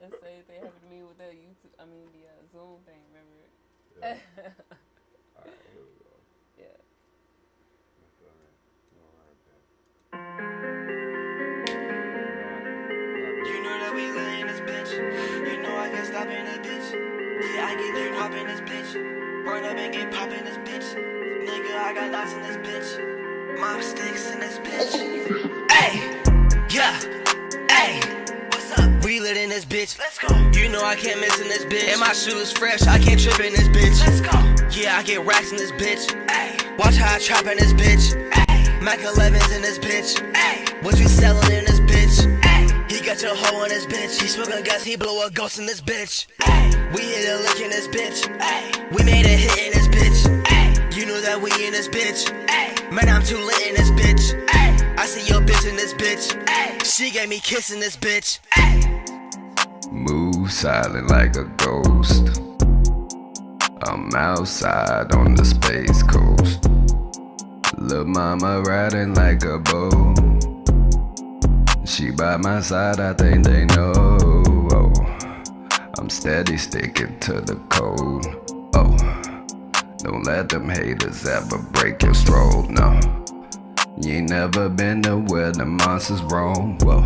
That's the same thing happened to me with the YouTube. I mean the Zoom thing. Remember? Yeah. All right, here we go. Yeah. You know that we lit in this bitch. You know I can't stop in this bitch. Yeah, I get lit pop in this bitch. Burn up and get pop in this bitch. Nigga, I got lots in this bitch. Mom sticks in this bitch. Hey, yeah, hey. We lit in this bitch. Let's go. You know I can't miss in this bitch. And my shoes fresh, I can't trip in this bitch. Let's go. Yeah, I get racks in this bitch. Ay. Watch how I trap in this bitch. Ay. Mac 11s in this bitch. Ay. What you selling in this bitch? Ay. He got your hoe in this bitch. He smoking gas, he blow a ghost in this bitch. Ay. We hit a lick in this bitch. Ay. We made a hit in this bitch. Ay. You know that we in this bitch. Ay. Man, I'm too lit in this bitch. Ay. I see your bitch in this bitch. Ay. She gave me kiss in this bitch. Ay. Move silent like a ghost. I'm outside on the Space Coast. Lil' mama riding like a boat. She by my side, I think they know. Oh, I'm steady sticking to the code. Oh, don't let them haters ever break your stroll, no. You ain't never been to where the monsters roam. Whoa.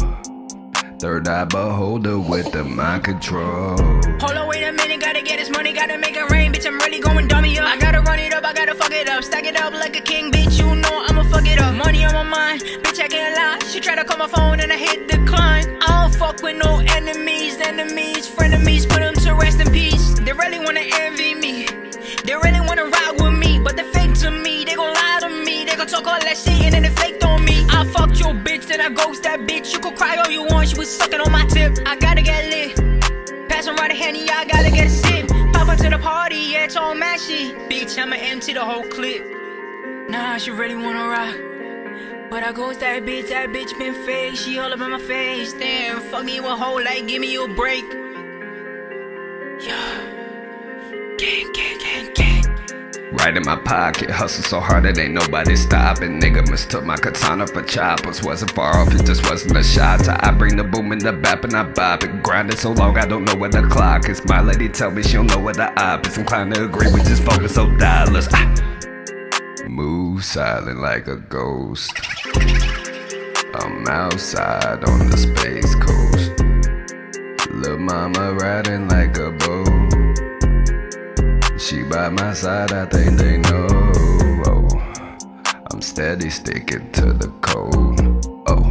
Third eye beholder with the mind control. Hold on, wait a minute, gotta get this money, gotta make it rain, bitch, I'm really going dummy up. I gotta run it up, I gotta fuck it up, stack it up like a king, bitch, you know I'ma fuck it up. Money on my mind, bitch, I can't lie. She try to call my phone and I hit decline. I don't fuck with no enemies, frenemies, put them to rest in peace. They really wanna envy me, they really wanna ride with me, but they fake to me, they gon' lie to me, they gon' talk all that shit and then they faked on me. I fucked your bitch, then I ghost that bitch, you could cry all you want, she was sucking on my tip. I gotta get lit, pass on right hand, yeah, I gotta get a sip. Pop up to the party, yeah, it's all mashy. Bitch, I'ma empty the whole clip. Nah, she really wanna rock, but I ghost that bitch been fake. She all up in my face, damn, fuck me with whole like, give me a break. Yeah, gang. Right in my pocket, hustle so hard it ain't nobody stopping. Nigga mistook my katana for choppers. Wasn't far off, it just wasn't a shot. I bring the boom in the bap and I bop it. Grinded so long I don't know where the clock is. My lady tell me she don't know where the op is. Inclined to agree, we just focus on dollars. Move silent like a ghost. I'm outside on the Space Coast. Lil' mama riding like a boat. She by my side, I think they know. Oh, I'm steady sticking to the code. Oh,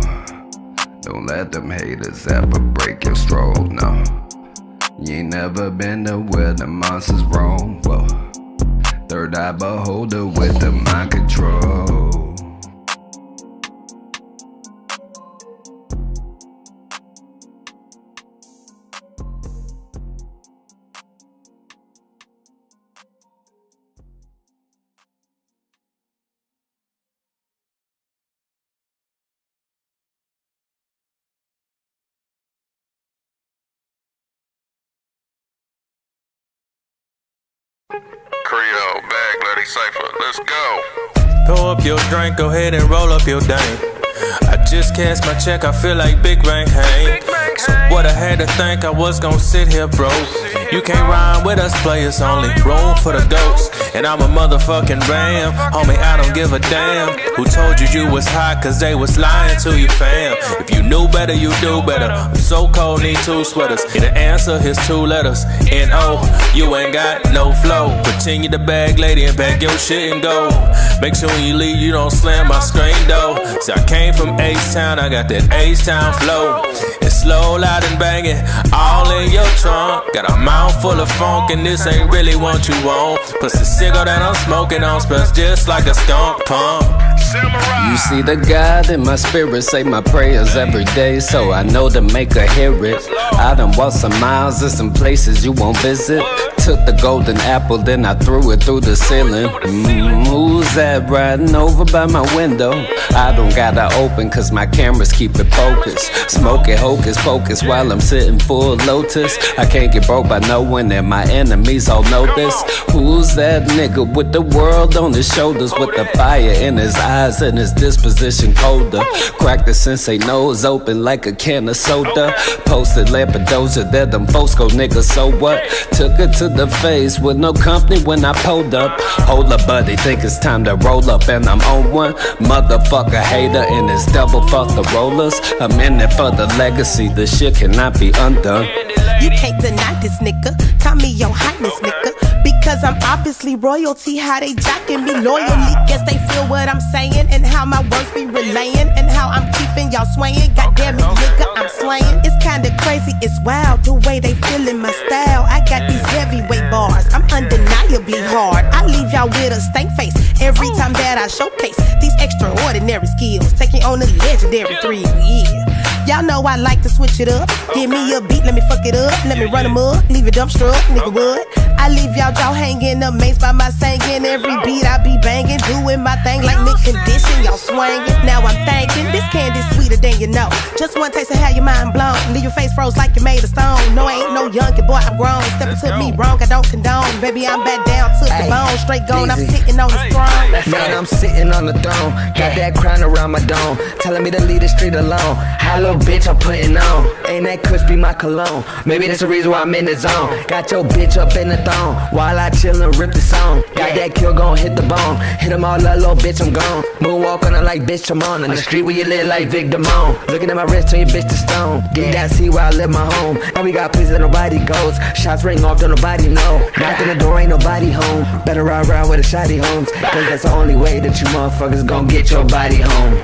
don't let them haters ever break your stroll, no. You ain't never been to where the monsters roam. Whoa, third eye beholder with the mind control. Creole, bag, bloody cypher, let's go. Pour up your drink, go ahead and roll up your dang. I just cashed my check, I feel like Big Bang hang. So what I had to think, I was gon' sit here broke. You can't rhyme with us players, only room for the goats. and I'm a motherfucking ram. Homie, I don't give a damn who told you you was hot, cause they was lying to you, fam. If you knew better, you do better. I'm so cold, need 2 sweaters. The answer is 2 letters, N-O. You ain't got no flow. Pretend you the bag lady and pack your shit and go. Make sure when you leave, you don't slam my screen door. See, I came from H-Town, I got that H-Town flow. It's slow, loud and banging, all in your trunk. Got a mouth full of funk, and this ain't really what you want. Plus the cigar that I'm smoking on smells just like a skunk pump. You see the God in my spirit, say my prayers every day, so I know to make her hear it. I done walked some miles in some places you won't visit. Took the golden apple, then I threw it through the ceiling. Who's that riding over by my window? I don't gotta open cause my cameras keep it focused. Smoking hocus pocus while I'm sitting full lotus. I can't get broke by knowing that my enemies all know this. Who's that nigga with the world on his shoulders, with the fire in his eyes and his disposition colder? Crack the sensei nose open like a can of soda. Posted Lampedosa, there them folks go nigga, so what? Took her to the face with no company when I pulled up. Hold up buddy, think it's time to roll up and I'm on one. Motherfucker hater and it's double fuck the rollers. I'm in it for the legacy, the shit cannot be undone. You can't deny this nigga, call me your highness nigga, because I'm obviously royalty. How they jacking me loyally, guess they feel what I'm saying, and how my words be relaying, and how I'm keeping y'all swaying. Goddamn it nigga, I'm slaying. It's kinda crazy, it's wild, the way they feeling my style. I got these heavyweight bars, I'm undeniably hard. I leave y'all with a stank face every time that I showcase these extraordinary skills, taking on a legendary thrill, yeah. Y'all know I like to switch it up. Give me a beat, let me fuck it up. Let me run 'em up, leave it dumbstruck, nigga what? I leave y'all jaw hanging, amazed by my singing. Every beat I be banging, doing my thing like mid-condition, y'all swinging. Now I'm thinking, this candy's sweeter than you know. Just one taste of how your mind blown, leave your face froze like you made of stone. No, I ain't no youngin', boy, I'm grown. Step into me wrong, I don't condone. Baby, I'm back down to the bone, straight gone, I'm sitting on the throne. Man, I'm sitting on the throne, got that crown around my dome, telling me to leave the street alone. How little bitch I'm putting on, ain't that crispy my cologne? Maybe that's the reason why I'm in the zone. Got your bitch up in the thong, while I chill and rip the song. Got that kill gon' hit the bone, hit 'em all up, little bitch I'm gone. Moonwalk on her like bitch I'm on the street where you live like Vic Damone. Looking at my wrist, turn your bitch to stone. Get that see where I live my home. Now we got places that nobody goes, shots ring off, don't nobody know. Knock on the door, ain't nobody home. Better ride around with a shotty homes, cause that's the only way that you motherfuckers gon' get your body home.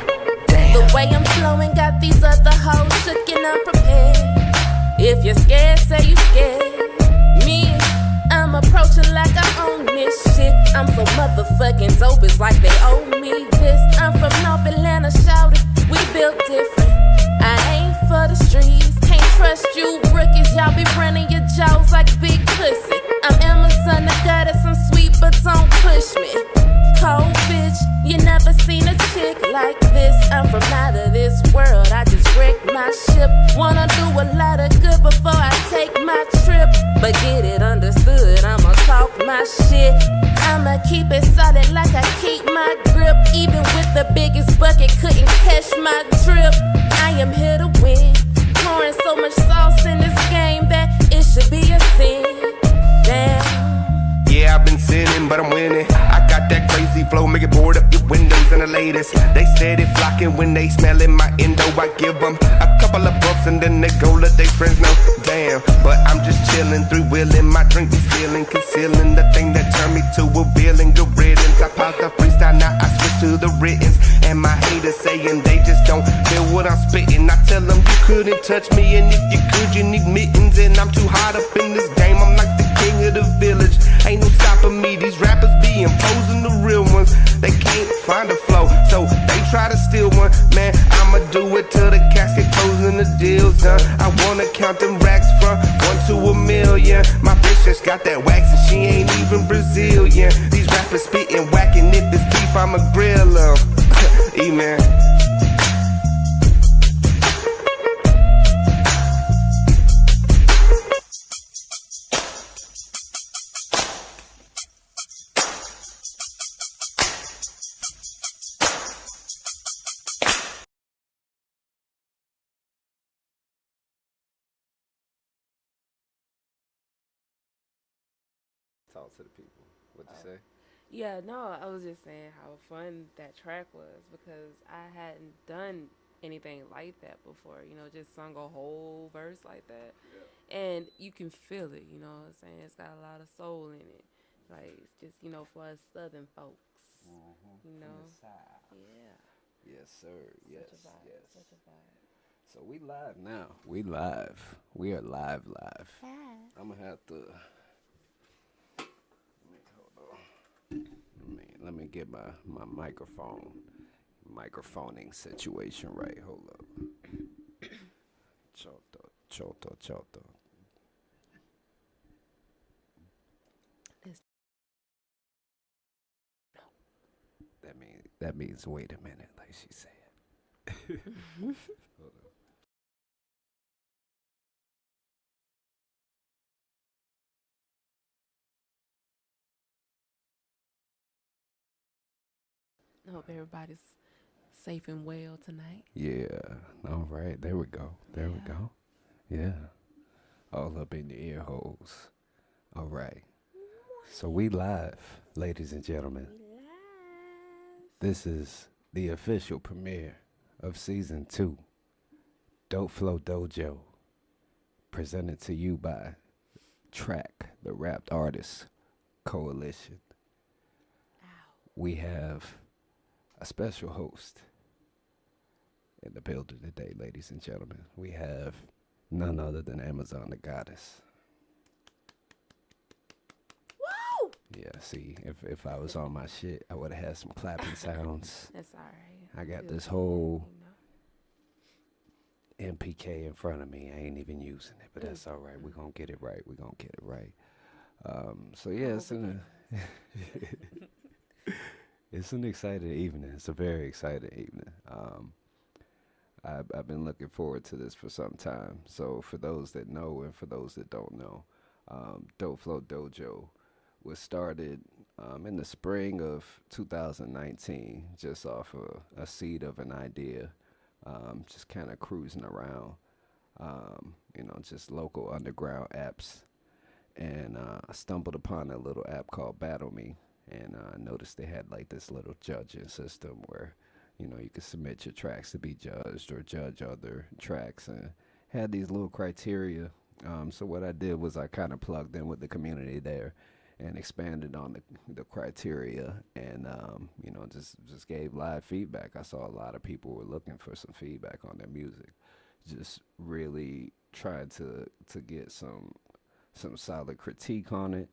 The way I'm flowing got these other hoes shook and unprepared. If you're scared, say you scared. Me, I'm approaching like I own this shit. I'm so motherfucking dope, it's like they owe me this. I'm from North Atlanta, shout it, we built different. I ain't for the streets, can't trust you rookies. Y'all be running your jaws like big pussy. I'm Amazon, the goddess, I'm sweet, but don't push me. Cold bitch, you never seen a chick like this. I'm from out of this world, I just wrecked my ship. Wanna do a lot of good before I take my trip, but get it understood, I'ma talk my shit. I'ma keep it solid like I keep my grip. Even with the biggest bucket, couldn't catch my drip. I am here to win, pouring so much sauce in this game that it should be a sin. Damn. Yeah, I've been sinning, but I'm winning. I got that crazy flow, make it board up your windows and the latest. They steady flocking when they smelling my endo. I give them a couple of bucks and then they go let they friends know. Damn, but I'm just chilling, three-wheeling, my drink be stealing, concealing the thing that turned me to a billion good riddance. I paused the freestyle, now I switch to the writtens. And my haters saying they just don't feel what I'm spitting. I tell them you couldn't touch me, and if you could, you need mittens. And I'm too hot up in this game, I'm like the king of the village. Ain't no stopping me, these rappers be imposing the real ones. They can't find a flow, so they try to steal one. Man, I'ma do it till the casket closes and the deal's done. I wanna count them racks from 1 to a million. My bitch just got that wax and she ain't even Brazilian. These rappers spitting whack, and if it's beef, I'ma grill 'em. E-man. Talk to the people. What you say? Yeah, no, I was just saying how fun that track was because I hadn't done anything like that before, just sung a whole verse like that. Yeah. And you can feel it, you know what I'm saying? It's got a lot of soul in it. Like, it's just, for us southern folks, you know? From the South. Yeah. Yes, sir. Yes, such a vibe, yes. Such a vibe. So we live now. We live. We are live. I'm going to have to... Let me get my microphoning situation right. Hold up. Choto. That means wait a minute, like she said. Hold up. I hope everybody's safe and well tonight. Yeah. All right. There we go. We go. Yeah. All up in the ear holes. All right. So we live, ladies and gentlemen. This is the official premiere of season 2, Dope Flow Dojo, presented to you by TRAC, the Rapped Artists Coalition. We have a special host in the building today, ladies and gentlemen. We have none other than Amazon the Goddess. Woo! Yeah, see, if I was on my shit, I would have had some clapping sounds. That's all right. I got this whole MPK in front of me. I ain't even using it, but that's all right. We're going to get it right. So, yeah, it's an exciting evening. It's a very exciting evening. I've been looking forward to this for some time. So for those that know and for those that don't know, Dope Flow Dojo was started in the spring of 2019, just off a seed of an idea, just kind of cruising around, just local underground apps. And I stumbled upon a little app called Battle Me. And I noticed they had like this little judging system where, you could submit your tracks to be judged or judge other tracks, and had these little criteria. So what I did was I kind of plugged in with the community there and expanded on the criteria, and, just gave live feedback. I saw a lot of people were looking for some feedback on their music, just really tried to get some solid critique on it.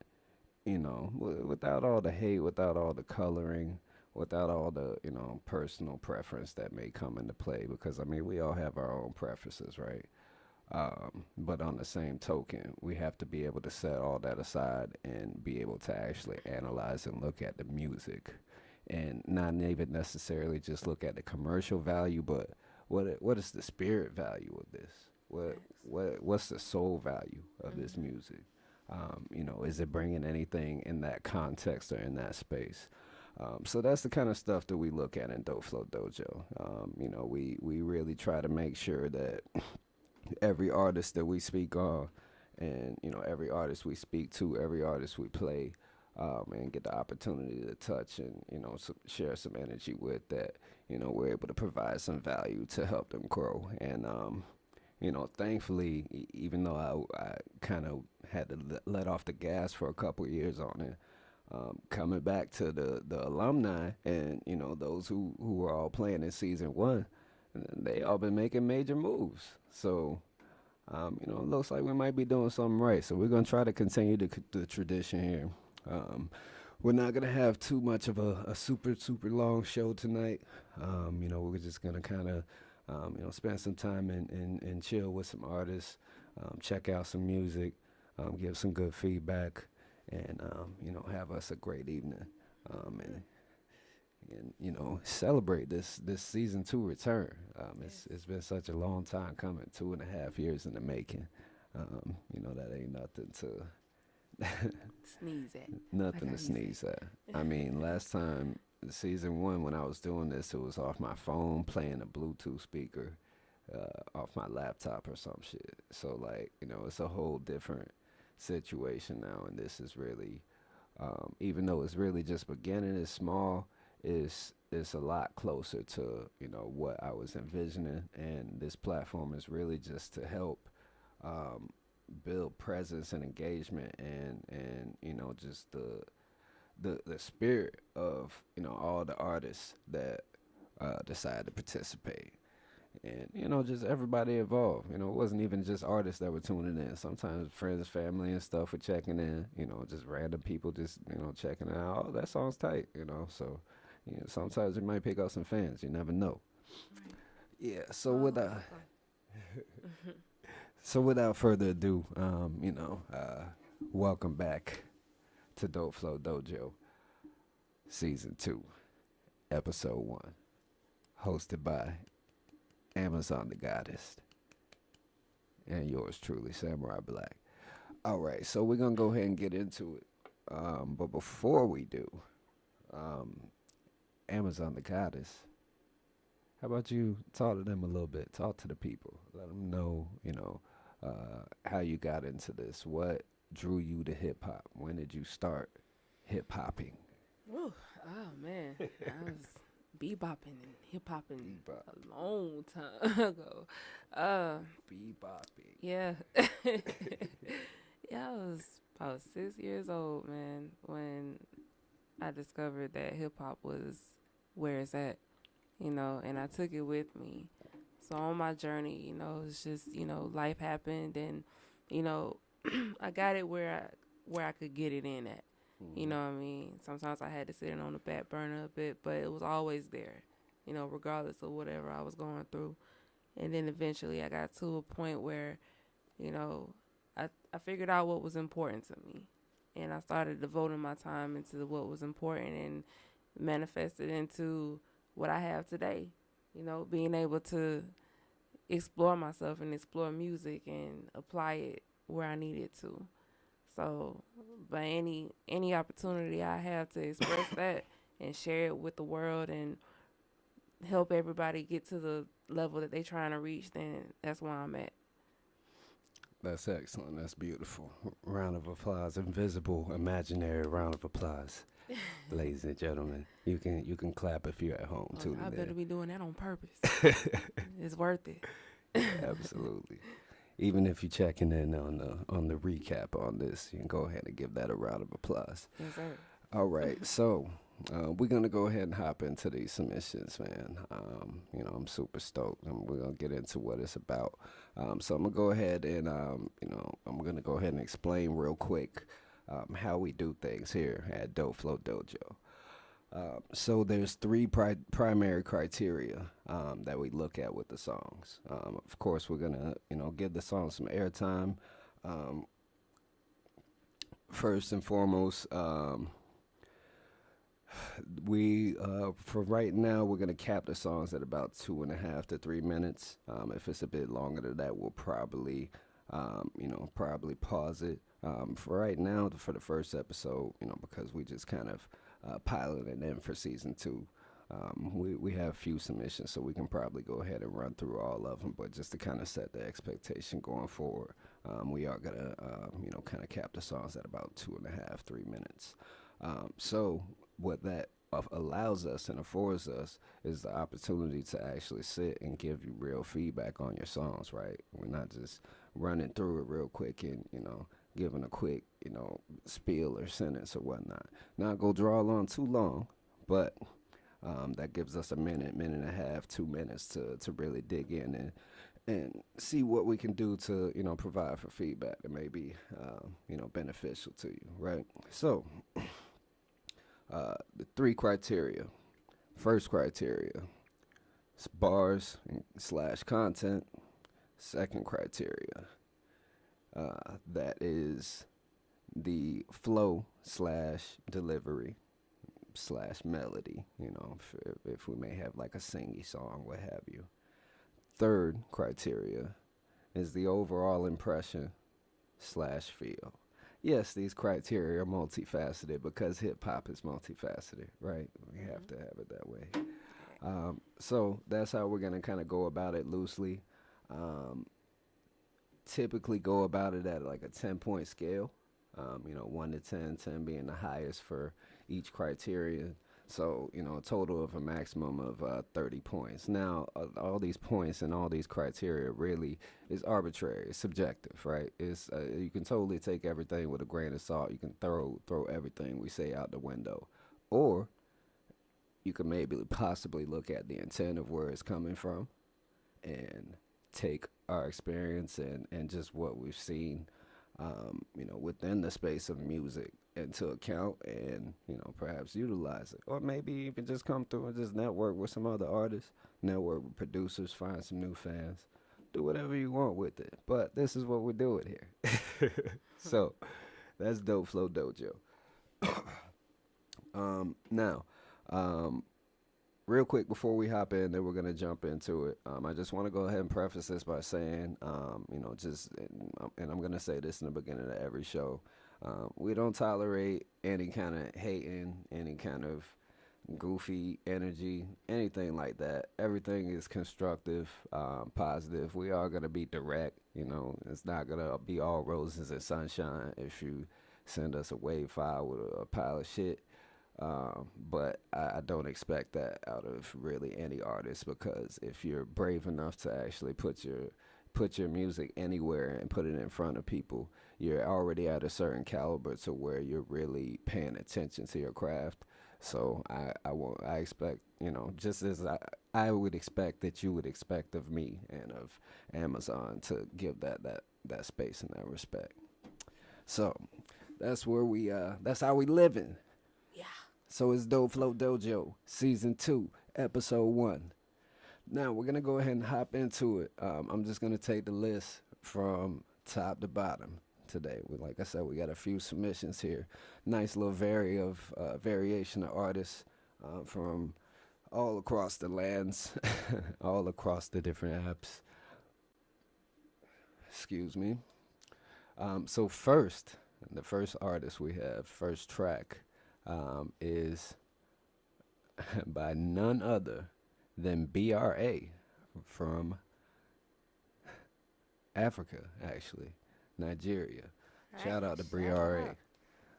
Without all the hate, without all the coloring, without all the, personal preference that may come into play. Because, we all have our own preferences, right? But on the same token, we have to be able to set all that aside and be able to actually analyze and look at the music. And not even necessarily just look at the commercial value, but what is the spirit value of this? What's the soul value of this music? Is it bringing anything in that context or in that space? So that's the kind of stuff that we look at in Dope Flow Dojo. We really try to make sure that every artist that we speak on, and, every artist we speak to, every artist we play, and get the opportunity to touch and, share some energy with, that, we're able to provide some value to help them grow. And, thankfully, even though I kind of had to let off the gas for a couple of years on it, coming back to the alumni and, those who were all playing in season 1, they all been making major moves. So, it looks like we might be doing something right. So we're going to try to continue the tradition here. We're not going to have too much of a super, super long show tonight. We're just going to kind of, spend some time and chill with some artists, check out some music, give some good feedback, and, have us a great evening, and celebrate this season 2 return. It's been such a long time coming, 2.5 years in the making. That ain't nothing to sneeze at. Nothing to sneeze at. Last time, season 1, when I was doing this, it was off my phone playing a Bluetooth speaker off my laptop or some shit. So, it's a whole different situation now, and this is really even though it's really just beginning, it's small, it's a lot closer to, you know, what I was envisioning. And this platform is really just to help build presence and engagement, and you know, just the spirit of, you know, all the artists that decide to participate. And, you know, just everybody involved. You know, it wasn't even just artists that were tuning in. Sometimes friends, family, and stuff were checking in. You know, just random people just, you know, checking it out. Oh, that song's tight, you know. So, you know, sometimes it might pick up some fans. You never know. Right. Yeah, so without further ado, you know, welcome back to Dope Flow Dojo, Season 2, Episode 1, hosted by Amazon the Goddess, and yours truly, Samurai Black. All right, so we're gonna go ahead and get into it. But before we do, Amazon the Goddess, how about you talk to them a little bit? Talk to the people. Let them know, you know, how you got into this. What drew you to hip hop? When did you start hip hopping? Oh man, I was bebopping and hip hopping a long time ago. Bebopping. Yeah. Yeah, I was about 6 years old, man, when I discovered that hip hop was where it's at, you know, and I took it with me. So on my journey, you know, it's just, you know, life happened, and, you know, I got it where I could get it in at. You know what I mean? Sometimes I had to sit it on the back burner a bit, but it was always there, you know, regardless of whatever I was going through. And then eventually I got to a point where, you know, I figured out what was important to me. And I started devoting my time into what was important, and manifested into what I have today. You know, being able to explore myself and explore music and apply it where I needed to. So, by any opportunity I have to express that and share it with the world and help everybody get to the level that they're trying to reach, then that's where I'm at. That's excellent. That's beautiful. Round of applause. Invisible, imaginary round of applause. Ladies and gentlemen, you can clap if you're at home too. I better be doing that on purpose. It's worth it. Absolutely. Even if you're checking in on the recap on this, you can go ahead and give that a round of applause. Yes, sir. All right, so we're gonna go ahead and hop into these submissions, man. You know, I'm super stoked, and we're gonna get into what it's about. So I'm gonna go ahead and you know, I'm gonna go ahead and explain real quick how we do things here at Dope Flow Dojo. So there's three primary criteria that we look at with the songs. Of course, we're gonna, you know, give the song some airtime. First and foremost, we for right now, we're gonna cap the songs at about 2.5 to 3 minutes. If it's a bit longer than that, we'll probably you know, probably pause it. For right now, for the first episode, you know, because we just kind of piloting in for season 2. We have a few submissions, so we can probably go ahead and run through all of them. But just to kind of set the expectation going forward, we are gonna you know, kind of cap the songs at about 2.5, 3 minutes. So what that allows us and affords us is the opportunity to actually sit and give you real feedback on your songs. Right? We're not just running through it real quick and, you know, giving a quick, you know, spiel or sentence or whatnot. Not go draw on too long, but that gives us a minute and a half, 2 minutes to really dig in and see what we can do to, you know, provide for feedback that may be, you know, beneficial to you, right? So, the 3 criteria. First criteria, it's bars / content. Second criteria, that is the flow / delivery / melody, you know, if we may have like a singy song, what have you. Third criteria is the overall impression / feel. Yes, these criteria are multifaceted because hip hop is multifaceted, right? We have to have it that way. So that's how we're gonna kind of go about it loosely. Typically go about it at like a 10-point scale. 1 to 10, 10 being the highest for each criterion. So, a total of a maximum of 30 points. Now, all these points and all these criteria really is arbitrary. It's subjective, right? It's you can totally take everything with a grain of salt. You can throw everything we say out the window. Or you can maybe possibly look at the intent of where it's coming from and take our experience and just what we've seen, within the space of music into account and, perhaps utilize it. Or maybe even just come through and just network with some other artists, network with producers, find some new fans, do whatever you want with it. But this is what we're doing here. So that's Dope Flow Dojo. Now, real quick before we hop in, then we're going to jump into it. I just want to go ahead and preface this by saying, and I'm going to say this in the beginning of every show, we don't tolerate any kind of hating, any kind of goofy energy, anything like that. Everything is constructive, positive. We are going to be direct. It's not going to be all roses and sunshine if you send us a wave file with a pile of shit. But I don't expect that out of really any artist, because if you're brave enough to actually put your music anywhere and put it in front of people, you're already at a certain caliber to where you're really paying attention to your craft. So I expect, just as I would expect that you would expect of me and of Amazon to give that space and that respect. So that's where that's how we living. Yeah. So it's Dope Flow Dojo, Season 2, Episode 1. Now, we're going to go ahead and hop into it. I'm just going to take the list from top to bottom today. Like I said, we got a few submissions here. Nice little variation of artists from all across the lands, all across the different apps. Excuse me. So first, the first artist we have, first track, is by none other than BRA from Africa, actually, Nigeria. Shout out to BRA.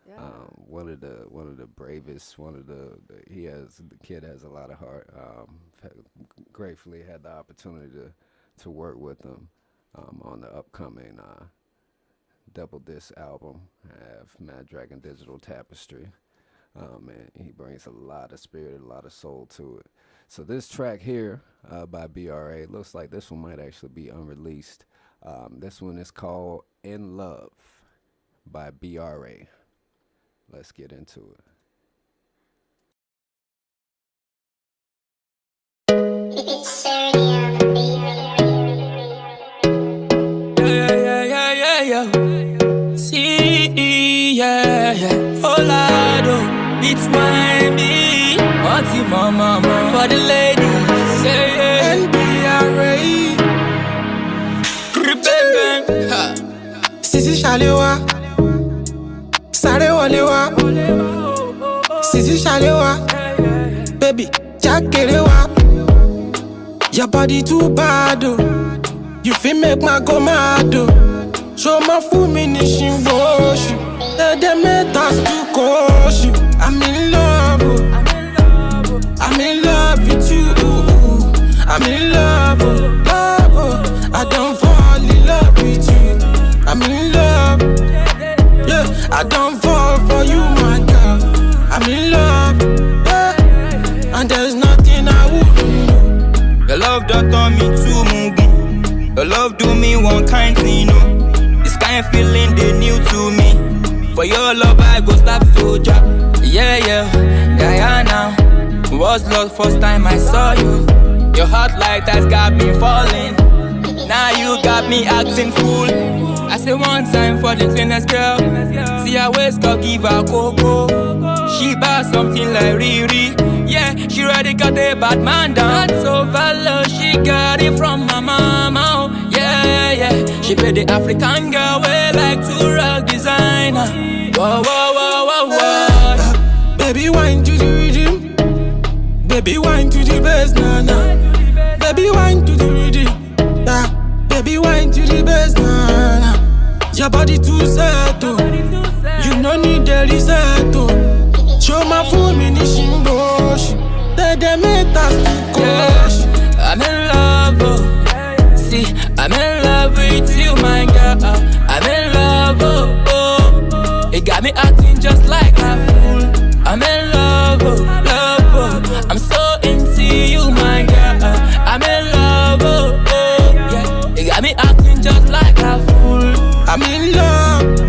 Yeah. One of the bravest. The kid has a lot of heart. Gratefully had the opportunity to work with him on the upcoming double disc album. I have Mad Dragon Digital Tapestry. And he brings a lot of spirit, a lot of soul to it. So this track here by BRA, looks like this one might actually be unreleased. This one is called In Love by BRA. Let's get into it. See, yeah. It's YB, what's your mama for the ladies? Yeah. NBRA, Sisi Shalewa, Sarewalewa, Sisi Shalewa, baby, Jakerewa. Your body too bad, you feel make my go mad. Show my full minishing wash. They made us to coach you. I'm in love, I'm in love with you. I'm in love, I don't fall in love with you. I'm in love, yeah. I don't fall for you, my girl. I'm in love, yeah. And there's nothing I wouldn't do. Your love don't turn me to Mugu. Your love do me one kind thing, This kind of feeling they new to me. For your love, I go stop soldier. Yeah, Diana. Was lost first time I saw you. Your heart like that's got me falling. Now you got me acting fool. I say one time for the cleanest girl. See her waist up, give her cocoa. She buy something like Riri. Yeah, she already got a bad man down. That's overload, she got it from my mama. Oh, yeah. She paid the African girl way like to rock designer. Whoa. Baby, wine to the rhythm. Baby, wine to the bass, nah. Baby, wine to the rhythm. Yeah. Baby, wine to the bass, nah. Your body too set, risetto. Show my fool me ni shimboshi. They make us yeah, I'm in love, oh. See, I'm in love with you, my girl. I'm in love, oh, oh. It got me acting just like a fool. I'm in love, oh, love, oh. I'm so into you, my girl. I'm in love, oh, oh. Yeah, it got me acting just like a fool. I'm in love.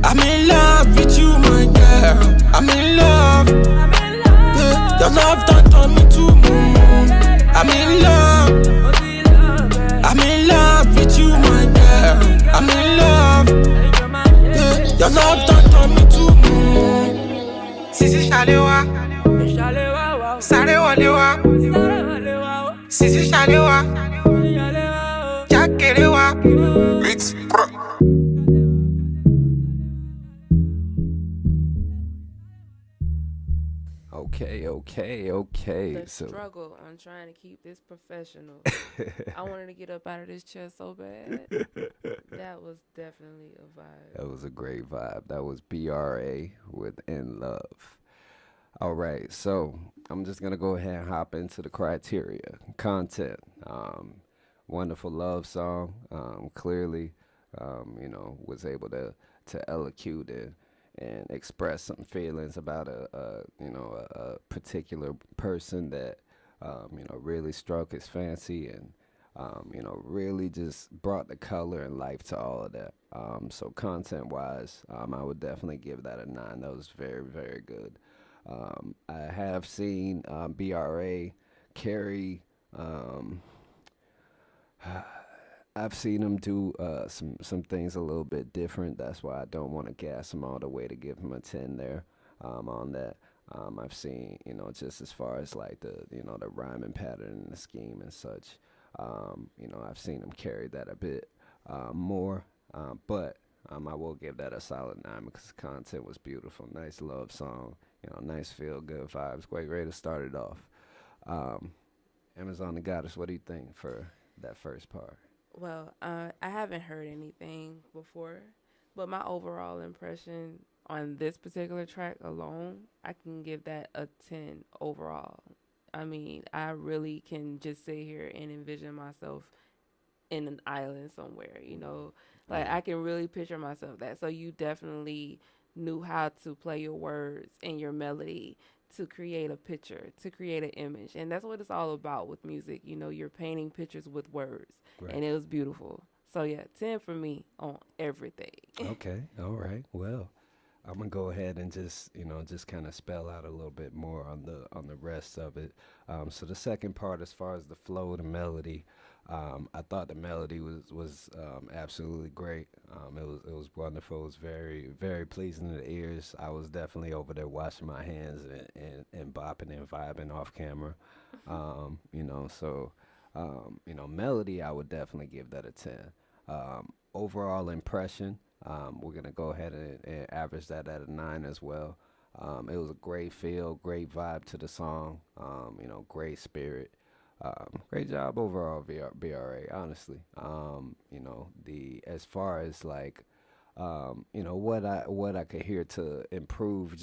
I'm in love with you, my girl. I'm in love. Yeah, your love don't turn me to moon. I'm in love. I'm in love with you, my girl. I'm in love. Yeah, your love don't turn me to moon. Sisi Shalewa, Sarewa, Sisi Shalewa, Jakerewa. Mix Pro. Okay. The So struggle on trying to keep this professional. I wanted to get up out of this chair so bad. That was definitely a vibe. that was a great vibe. That was BRA with In Love. All right, so I'm just gonna go ahead and hop into the criteria. Content, wonderful love song. Clearly, was able to elocute and express some feelings about a particular person that really struck his fancy and really just brought the color and life to all of that. So content wise, I would definitely give that a 9. That was very, very good. I have seen BRA carry. I've seen him do some things a little bit different. That's why I don't want to gas him all the way to give him a 10 there on that. I've seen, just as far as like the rhyming pattern and the scheme and such. I've seen him carry that a bit more, but I will give that a solid 9 because the content was beautiful. Nice love song, nice feel good vibes. Great way to start it off. Amazon the Goddess, what do you think for that first part? Well, I haven't heard anything before, but my overall impression on this particular track alone, I can give that a 10 overall. I mean, I really can just sit here and envision myself in an island somewhere, Like, I can really picture myself that. So you definitely knew how to play your words and your melody to create a picture, to create an image. And that's what it's all about with music. You're painting pictures with words. Right. And it was beautiful. So, yeah, 10 for me on everything. Okay. All right. Well, I'm going to go ahead and just kind of spell out a little bit more on the rest of it. So the second part, as far as the flow, the melody, I thought the melody was absolutely great. It was wonderful. It was very, very pleasing to the ears. I was definitely over there washing my hands and bopping and vibing off camera. Melody, I would definitely give that a 10. Overall impression, we're going to go ahead and average that at a 9 as well. It was a great feel, great vibe to the song, great spirit. Great job overall, BRA, honestly. As far as like, what I could hear to improve,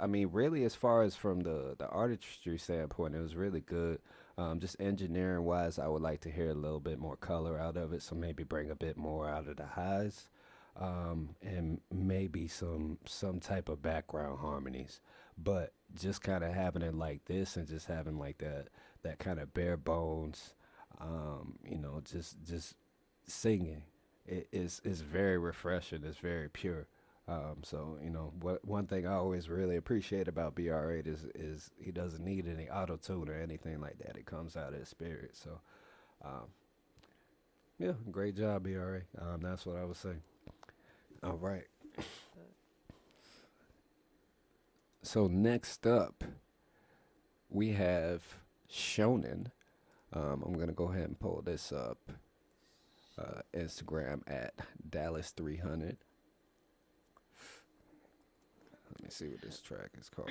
really as far as from the artistry standpoint, it was really good. Just engineering wise, I would like to hear a little bit more color out of it, so maybe bring a bit more out of the highs, and maybe some type of background harmonies. But just kind of having it like this and just having like that kind of bare bones, just singing. It is very refreshing. It's very pure. One thing I always really appreciate about BR8 is he doesn't need any auto tune or anything like that. It comes out of his spirit. So, yeah, great job, BR8. That's what I would say. All right. So next up, we have Shonen. I'm gonna go ahead and pull this up. Instagram at Dallas300. Let me see what this track is called.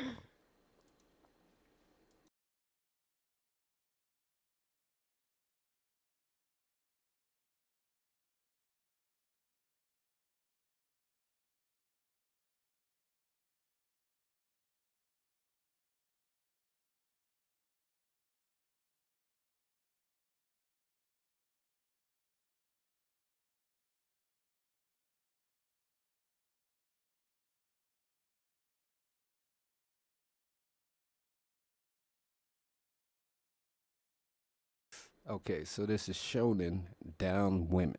Okay, so this is Shonen Down Women.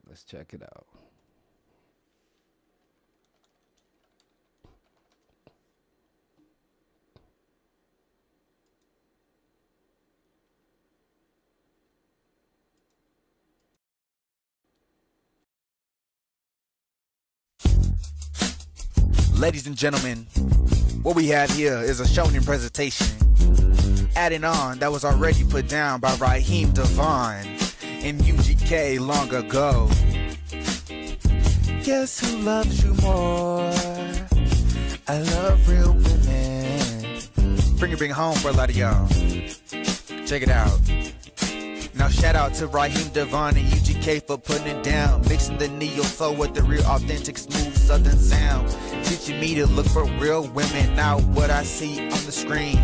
Let's check it out. Ladies and gentlemen, what we have here is a shonen presentation. Adding on that was already put down by Raheem Devon in UGK long ago. Guess who loves you more? I love real women. Bring it home for a lot of y'all. Check it out. Now shout out to Raheem Devon and UGK for putting it down, mixing the neo soul with the real authentic smooth southern sound, teaching me to look for real women, not what I see on the screen.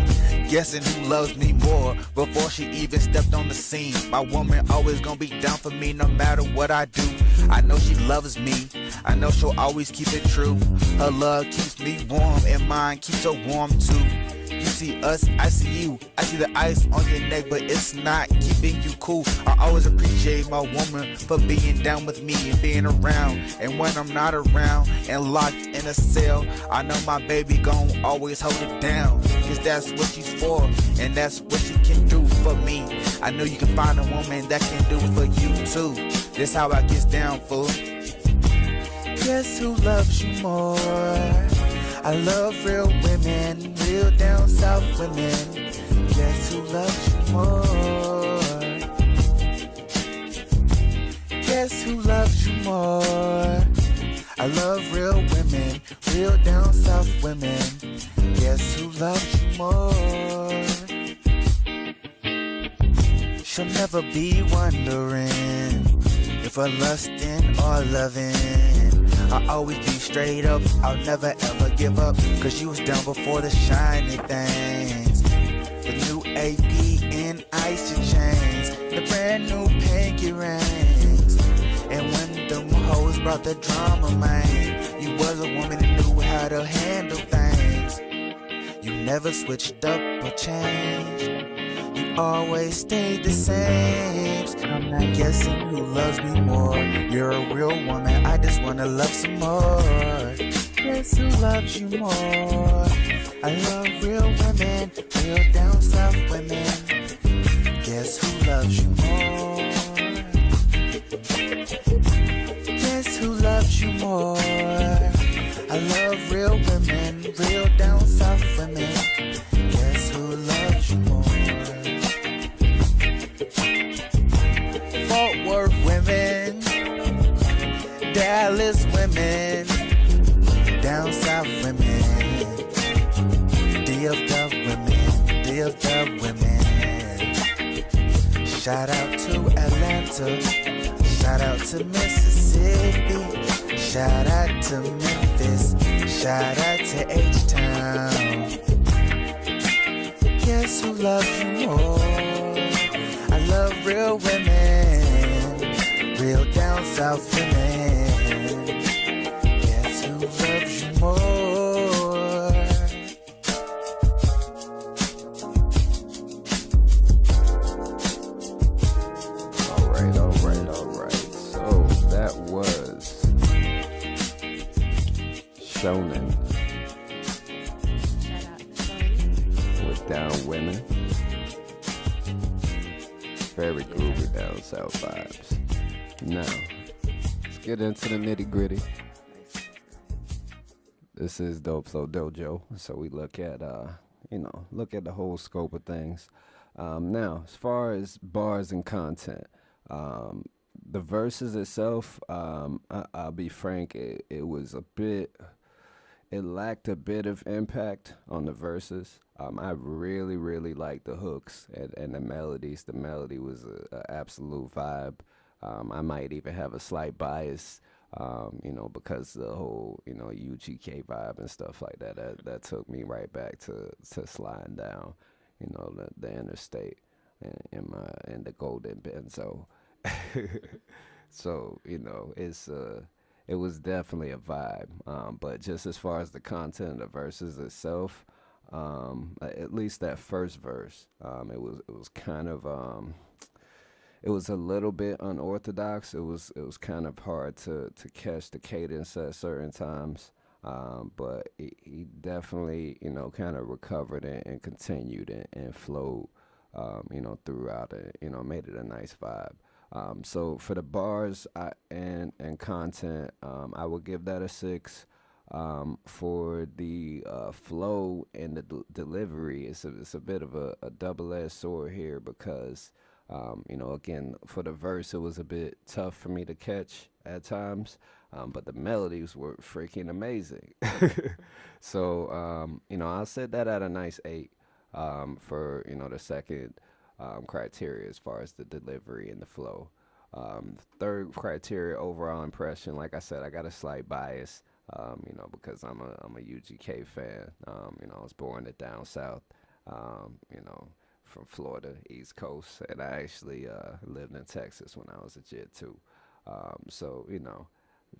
Guessing who loves me more before she even stepped on the scene. My woman always gonna be down for me no matter what I do. I know she loves me, I know she'll always keep it true. Her love keeps me warm and mine keeps her warm too. You see us, I see you. I see the ice on your neck, but it's not keeping you cool. I always appreciate my woman for being down with me and being around. And when I'm not around and locked in a cell, I know my baby gon' always hold it down. Cause that's what she's for, and that's what she can do for me. I know you can find a woman that can do it for you too. That's how I get down, fool. Guess who loves you more? I love real women, real down south women. Guess who loves you more? Guess who loves you more? I love real women, real down south women. Guess who loves you more? She'll never be wondering if we're lusting or loving. I'll always be straight up, I'll never ever give up, cause she was down before the shiny things. The new AP and icy chains, the brand new pinky rings. And when them hoes brought the drama, man, you was a woman that knew how to handle things. You never switched up or changed, you always stayed the same. I'm not guessing who loves me more. You're a real woman, I just wanna love some more. Guess who loves you more? I love real women, real down south women. Guess who loves you more? Guess who loves you more? I love real women, real down south women. Guess who loves you more? Fort Worth women, Dallas women, down south women, DFW women, DFW women. Shout out to Atlanta, shout out to Mississippi, shout out to Memphis, shout out to H-Town. Guess who loves you more? I love real women, real down south women. Guess who loves you more? Alright. So that was Shonen with Down Women. Very groovy down south vibes. Now, let's get into the nitty gritty. This is DOPEFLOWDOJO, so we look at look at the whole scope of things. Now, as far as bars and content, the verses itself, I'll be frank, it was a bit. It lacked a bit of impact on the verses. I really, really liked the hooks and the melodies. The melody was an absolute vibe. I might even have a slight bias, because the whole, UGK vibe and stuff like that. That took me right back to sliding down, the interstate in the Golden Benzo. So, it was definitely a vibe. But just as far as the content of the verses itself, At least that first verse. It was kind of it was a little bit unorthodox. It was kind of hard to catch the cadence at certain times. But he definitely, kind of recovered and continued and flowed, throughout it, made it a nice vibe. So for the bars and content, I would give that a 6. For the flow and the delivery, it's a bit of a double-edged sword here because, again, for the verse, it was a bit tough for me to catch at times. But the melodies were freaking amazing. So, I'll set that at a nice 8 for, the second criteria as far as the delivery and the flow. Third criteria, overall impression. Like I said, I got a slight bias, because I'm a UGK fan. I was born down south, from Florida, East Coast, and I actually lived in Texas when I was a kid too. So,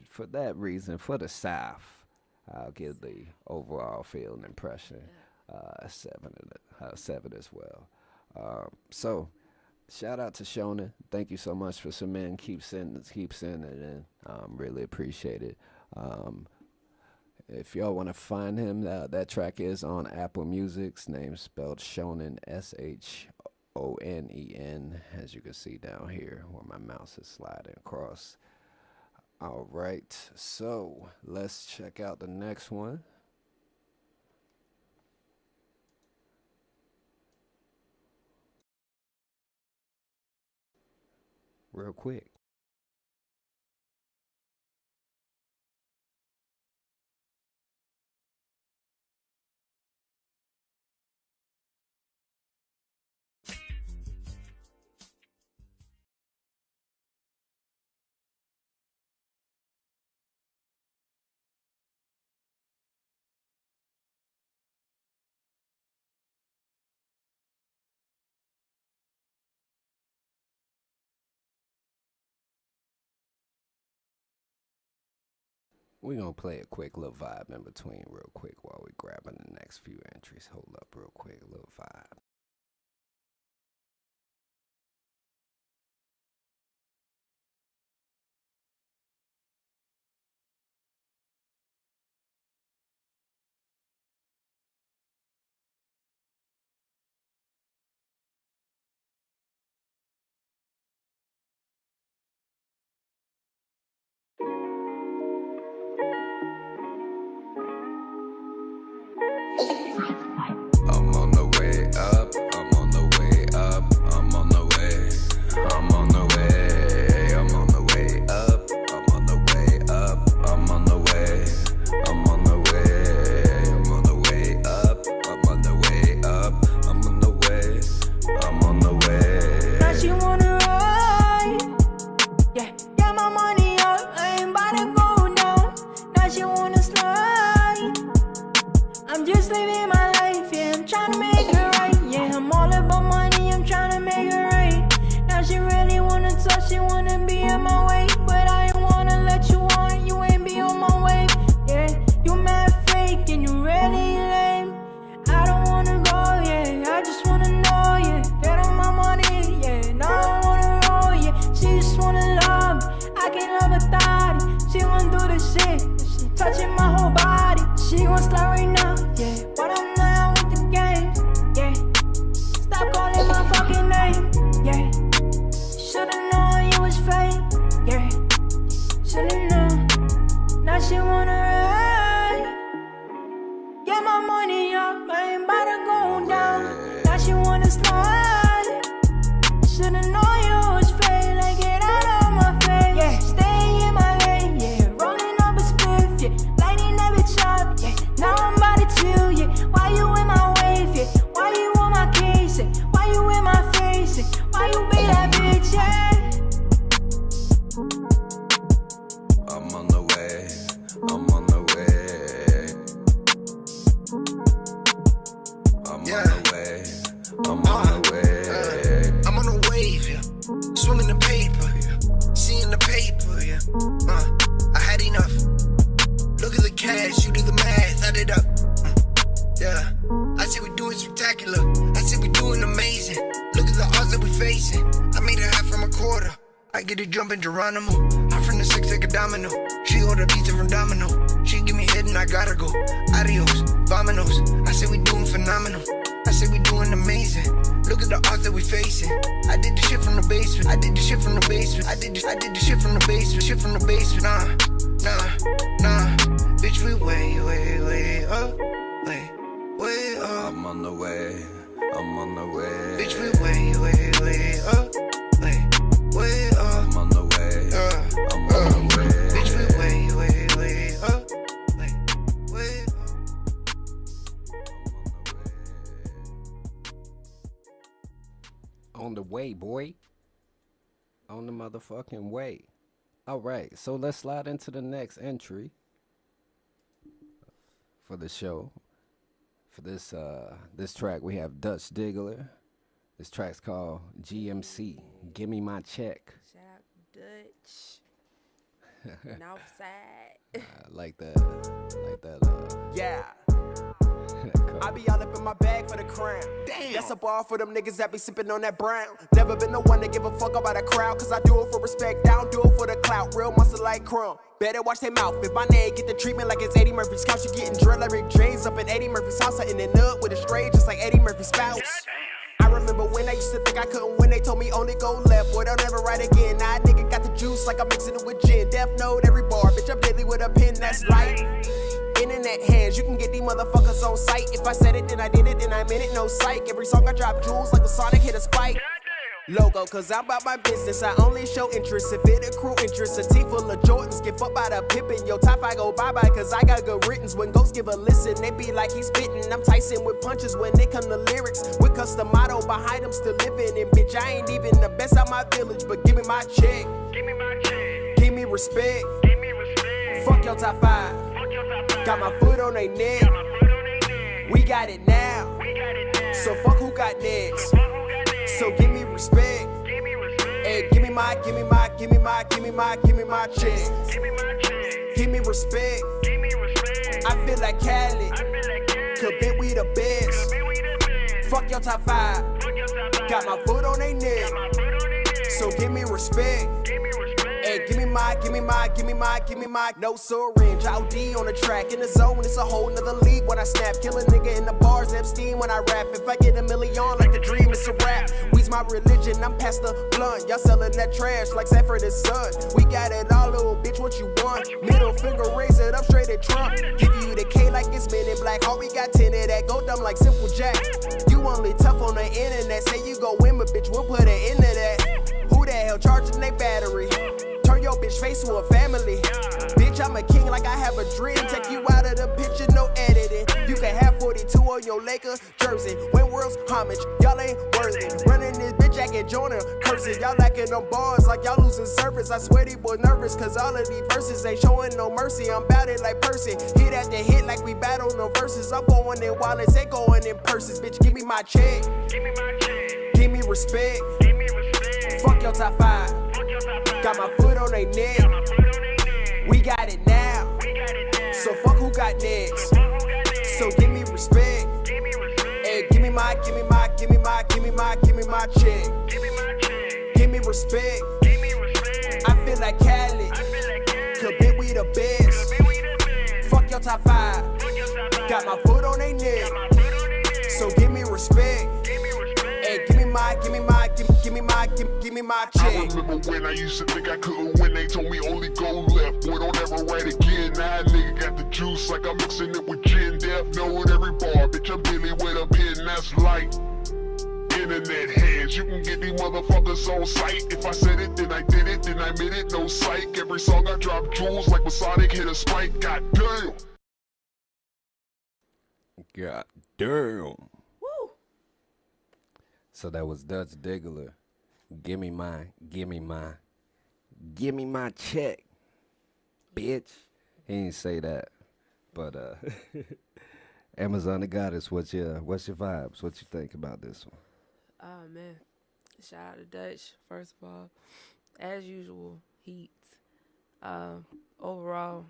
for that reason, for the South, I'll give the overall feel and impression a 7 as well. So, shout out to Shonen. Thank you so much for submitting. Keep sending it in. Really appreciate it. If y'all want to find him, that track is on Apple Music's name spelled Shonen, Shonen, as you can see down here where my mouse is sliding across. All right, so let's check out the next one. Real quick. We're going to play a quick little vibe in between real quick while we're grabbing the next few entries. Hold up real quick, a little vibe. I'm on the way up, I'm on the way up, I'm on the way, I'm on the way, I'm on the way up, I'm on the way up, I'm on the way, I'm on the way, I'm on the way up, I'm on the way up, I'm on the way, I'm on the way. Now she wanna ride, yeah, get my money up, I ain't about to go down. Now she wanna slide, I'm just living my life, yeah, I'm trying to make it right, yeah, I'm all about money, I'm trying to make it right. Now she really wanna touch, she wanna be in my way, but I ain't wanna let you on, you ain't be on my way, yeah, you mad fake and you really lame. I don't wanna go, yeah, I just wanna know, yeah, get on my money, yeah, now I wanna roll, yeah, she just wanna love me, I can't love her thotty, she wanna do the shit, she touching my whole body, she gon' slide right now, yeah, but I'm not with the game, yeah, stop calling my fucking name, yeah, should've known you was fake, yeah, should've known, now she wanna ride, get my money up, I ain't about to go down, now she wanna slide, should've known you was fake, like get out of my face, yeah, stay in my lane, yeah, rolling up a spliff, yeah, lighting that bitch up, yeah, now I'm about to chill, yeah, why you in my wave, yeah, why you on my case, yeah, why you in my face, yeah, why you be that bitch, yeah. I'm on the way, I'm on the way, I'm on the way, I'm on the way. I'm on a wave, yeah. Swimming the paper, yeah. Seeing the paper, yeah. I had enough. Look at the cash, you do the math, add it up. Yeah. I said we doing spectacular. I said we doing amazing. Look at the odds that we facing. I made a half from a quarter. I get it jumping Geronimo. I'm from the 6 like a domino. She order pizza from Domino. She give me head and I gotta go. Adios, vamonos. I said we doing phenomenal. I said we doing amazing. Look at the odds that we facing. I did the shit from the basement. I did the shit from the basement. I did the shit from the basement. Shit from the basement. Nah. Bitch, we way up. Way up. I'm on the way. Bitch, we way up. Way up. I'm on the way. I'm on the way. Bitch, we way up. Way up. On the way, boy. On the motherfucking way. All right, so let's slide into the next entry for the show. For this track, we have Dutch Diggler. This track's called GMC. Give me my check. Shout out Dutch. Northside. Like that. Yeah. I be all up in my bag for the crown. Damn. That's a bar for them niggas that be sipping on that brown. Never been the one to give a fuck about a crowd, cause I do it for respect, I don't do it for the clout. Real muscle like Crumb. Better watch their mouth. If my name get the treatment like it's Eddie Murphy's couch, you getting drilled like Rick James up in Eddie Murphy's house, hunting it up with a stray just like Eddie Murphy's spouse. I remember when I used to think I couldn't win, they told me only go left, boy, don't ever ride again. Now a nigga got the juice like I'm mixing it with gin. Death note every bar, bitch, I'm deadly with a pen that's light. Internet hands, you can get these motherfuckers on sight. If I said it, then I did it, then I meant it, no psych. Every song I drop jewels like the Sonic hit a spike. Logo, cause I'm about my business, I only show interest if it accrue interest. A team full of Jordans, get fucked by the Pippin. Yo, top I go bye-bye, cause I got good writtens. When ghosts give a listen, they be like he's spittin'. I'm Tyson with punches when they come to lyrics. With custom motto behind them still living. And bitch, I ain't even the best out my village, but give me my check. Give me my check. Give me respect. Give me respect. Fuck your top 5. Got my foot on they neck. We got it now. So fuck who got next. So give me respect. Hey, give me my check. Give me respect. I feel like Cali. Cause bitch, we the best. Fuck your top 5. Got my foot on they neck. So give me respect. Hey, give me my, no syringe. OD on the track, in the zone, it's a whole nother league when I snap. Kill a nigga in the bars, Epstein when I rap. If I get $1 million like the dream, it's a rap. We's my religion, I'm past the blunt. Y'all selling that trash like Sanford and Son. We got it all, little bitch, what you want? Middle finger, raise it up straight at Trump. Give you the K like it's Men in Black. All we got 10 of that, go dumb like Simple Jack. You only tough on the internet, say you go win, but bitch, we'll put an end to that. Who the hell charging they battery? Turn your bitch face to a family. Bitch, I'm a king like I have a dream. Take you out of the picture, no editing. You can have 42 on your Lakers jersey. Win world's homage, y'all ain't worthy. Running this bitch, I get Jonah cursing. Y'all lacking them bars like y'all losing service. I swear these boys nervous, cause all of these verses ain't showing no mercy. I'm bout it like Percy. Hit after hit like we battle no verses. I'm going in wallets, they going in purses. Bitch, give me my check. Give me my check. Give me respect. Give me respect. Fuck your top 5. Got my foot on they neck. We got it now. So fuck who got next. So give me respect. Hey, give me my check. Give me respect. I feel like Cali. Cause bitch, we the best. Fuck your top 5. Got my foot on they neck. So give me respect. Hey, give me my check. I remember when I used to think I couldn't win, they told me only go left. Boy, don't ever write again. Now a nigga got the juice like I'm mixing it with gin. Death know it every bar, bitch, I'm dealing with a pen that's light. Internet hands, you can get these motherfuckers on sight. If I said it, then I did it, then I meant it, no psych. Every song I drop jewels like when Sonic hit a spike. God damn. God damn. So that was Dutch Diggler. Give me my check, bitch. He didn't say that, but Amazon the Goddess, what's your vibes? What you think about this one? Oh man, shout out to Dutch. First of all, as usual, heat. Overall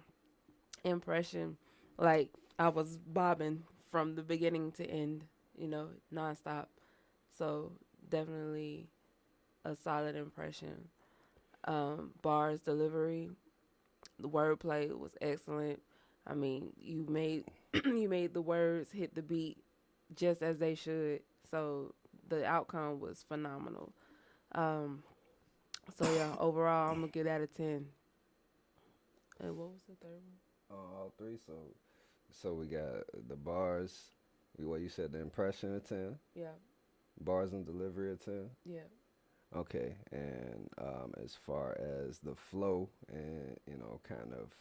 impression, like I was bobbing from the beginning to end, you know, nonstop. So definitely a solid impression. Bars, delivery, the wordplay was excellent. I mean, you made the words hit the beat just as they should. So the outcome was phenomenal. So yeah, overall, I'm gonna give that a 10. And what was the third one? All three. So we got the bars. What you said, the impression of 10. Yeah. Bars and delivery of 10. Yeah. Okay, and as far as the flow and kind of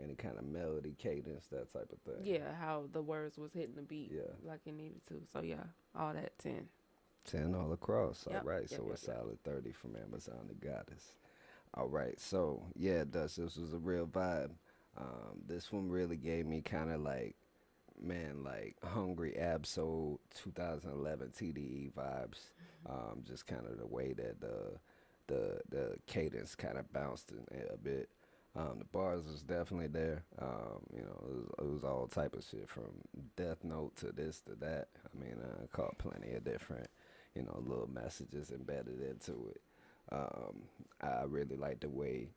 any kind of melody, cadence, that type of thing. Yeah, how the words was hitting the beat like it needed to. So yeah, all that 10. 10 all across. Yep. All right, so a solid 30 from Amazon the Goddess. All right, so yeah, Dust, this was a real vibe. This one really gave me kind of like Hungry Absol 2011 TDE vibes. Just kind of the way that the cadence kind of bounced in a bit. The bars was definitely there. It was all type of shit from Death Note to this to that. I mean, I caught plenty of different, little messages embedded into it. I really liked the way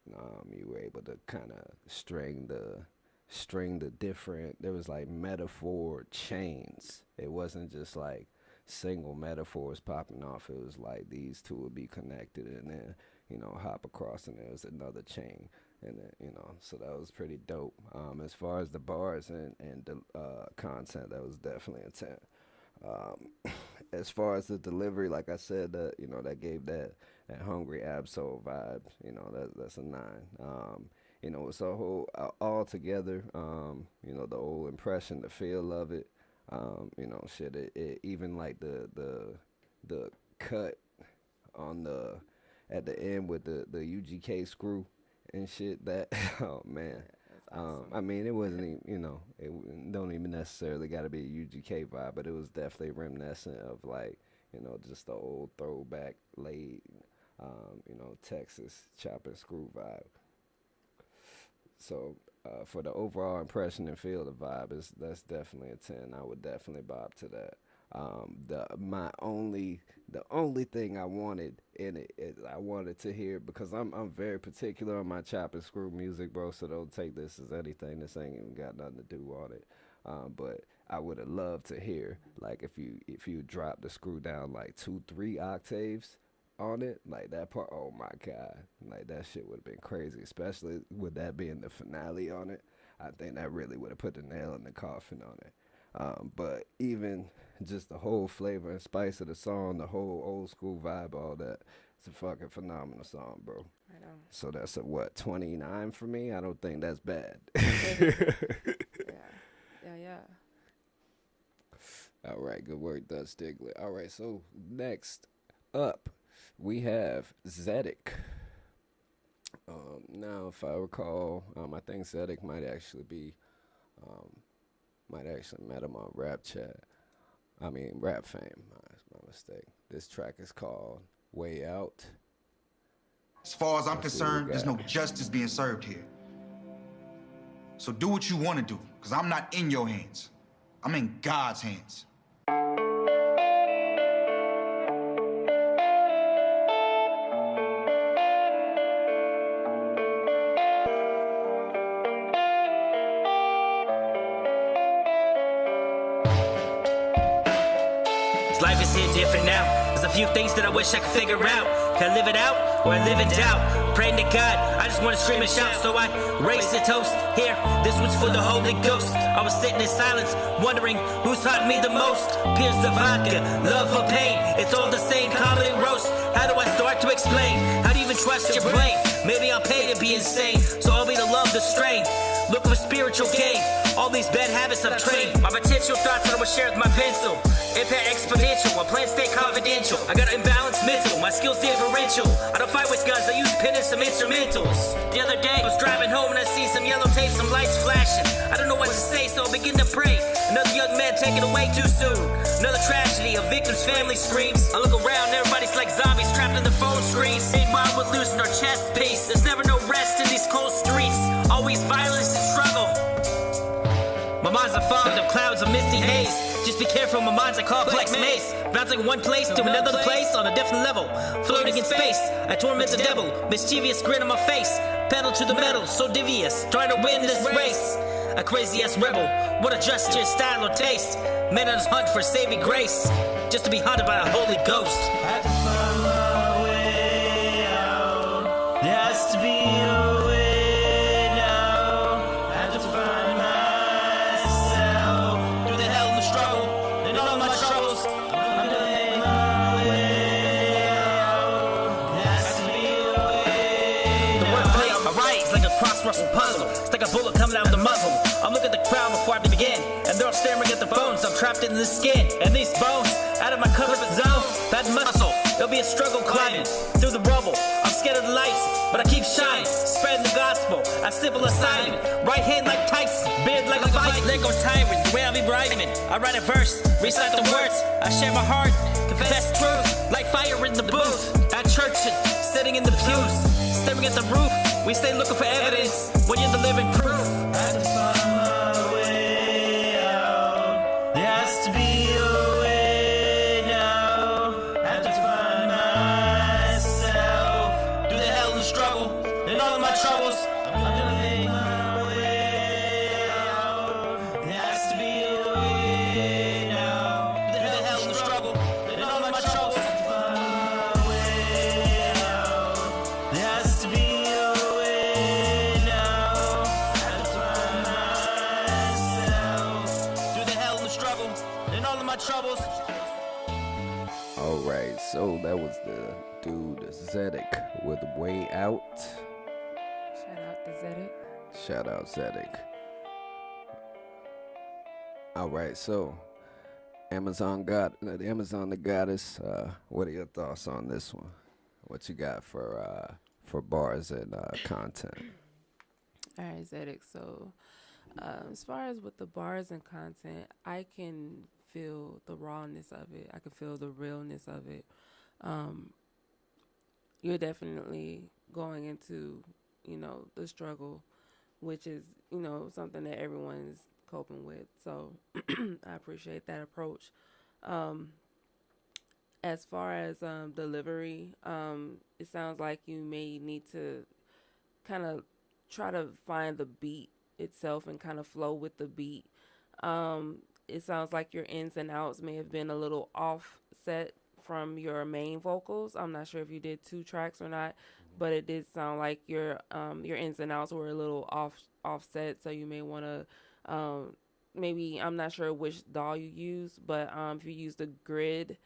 you were able to kind of string the different. There was like metaphor chains. It wasn't just like single metaphors popping off. It was like these two would be connected and then hop across and there was another chain. And then, so that was pretty dope. As far as the bars and the content, that was definitely a 10. As far as the delivery, like I said, that gave that Hungry Absol vibe. That's a 9. It's a whole all together. The whole impression, the feel of it. It even like the cut on at the end with the UGK screw and shit. That oh man. Awesome. I mean, it wasn't even, it don't even necessarily got to be a UGK vibe, but it was definitely reminiscent of like, just the old throwback late, Texas chop and screw vibe. So for the overall impression and feel, the vibe that's definitely a 10. I would definitely bob to that. The only thing I wanted in it is I wanted to hear, because I'm very particular on my chop and screw music, bro. So don't take this as anything. This ain't even got nothing to do on it. But I would have loved to hear, like, if you drop the screw down like 2-3 octaves on it, like that part. Oh my god, like that shit would have been crazy, especially with that being the finale on it. I think that really would have put the nail in the coffin on it. But even just the whole flavor and spice of the song, the whole old school vibe, all that, it's a fucking phenomenal song, bro. Right on. So that's a 29 for me? I don't think that's bad. Yeah. All right, good work, Dust Stigler. All right, so next up, we have Zedek. Now, if I recall, I think Zedek might actually met him on Rap Fame. That's my mistake. This track is called Way Out. As far as I'm concerned, there's no justice being served here. So do what you want to do, because I'm not in your hands. I'm in God's hands. Life is here different now. There's a few things that I wish I could figure out. Can I live it out or I live in doubt? Praying to God, I just want to scream and shout. So I raise a toast. Here, this one's for the Holy Ghost. I was sitting in silence, wondering who's taught me the most. Pierce the vodka, love or pain. It's all the same comedy roast. How do I start to explain? How do you even trust your brain? Maybe I'll pay to be insane, so I'll be the love, the strain. Look for spiritual gain. All these bad habits I've trained. My potential thoughts I would share with my pencil. Impact exponential, my plans stay confidential. I got an imbalanced mental, my skills differential. I don't fight with guns, I use pen and some instrumentals. The other day, I was driving home and I seen some yellow tape, some lights flashing. I don't know what to say, so I begin to pray. Another young man taken away too soon. Another tragedy, a victim's family screams. I look around, everybody's like zombies trapped in the phone screens. Meanwhile, we're losing our chest piece. There's never no rest in these cold streets. Always violence and struggle. My mind's a fog of clouds of misty haze. Just be careful, my mind's a complex maze. Bouncing one place to another place on a different level. Floating in space, I torment the devil. Mischievous grin on my face. Pedal to the metal, so devious. Trying to win this race. A crazy ass rebel. What a just your style or taste. Men on his hunt for saving grace. Just to be haunted by a Holy Ghost. Had to find my way out. There has to be a way now. Had to find myself through the hell and the struggle and all of my troubles. I'm gonna make my way out. There has to be a way. The wordplay arrives like a cross-ruffled puzzle. It's like a bullet coming out of the muzzle. I'm looking at the crowd before I begin, and they're all staring at the phones. I'm trapped in the skin, and these bones out of my comfort zone. That muscle, it'll be a struggle climbing through the rubble. I'm scared of the lights, but I keep shining, spreading the gospel. A simple assignment, right hand like Tyson, beard like a vice. Let go tyrant, the way I be bribing. I write a verse, recite the words. I share my heart, confess the truth, like fire in the booth. At church, sitting in the pews, staring at the roof. We stay looking for evidence when you're the living proof. Had to find my way out. There has to be a way now. Had to find myself through the hell and the struggle and all of my troubles. I'm gonna make my way out. There has to be a way now. Through the hell and the struggle and all of my troubles. Had to find my way out. There has to be a way now. Had to find myself through the hell and the struggle and all of my troubles. Alright, so that was the dude Zedek with Way Out. Shout out to Zedek. Shout out Zedek. Alright, so Amazon the Goddess. What are your thoughts on this one? What you got for bars and content? All right, Zedek. So, as far as with the bars and content, I can feel the rawness of it. I can feel the realness of it. You're definitely going into, the struggle, which is, something that everyone is coping with. So I appreciate that approach. As far as delivery, it sounds like you may need to kind of try to find the beat itself and kind of flow with the beat. It sounds like your ins and outs may have been a little offset from your main vocals. I'm not sure if you did 2 tracks or not, but it did sound like your ins and outs were a little offset. So you may want to maybe, I'm not sure which DAW you use, but if you use the grid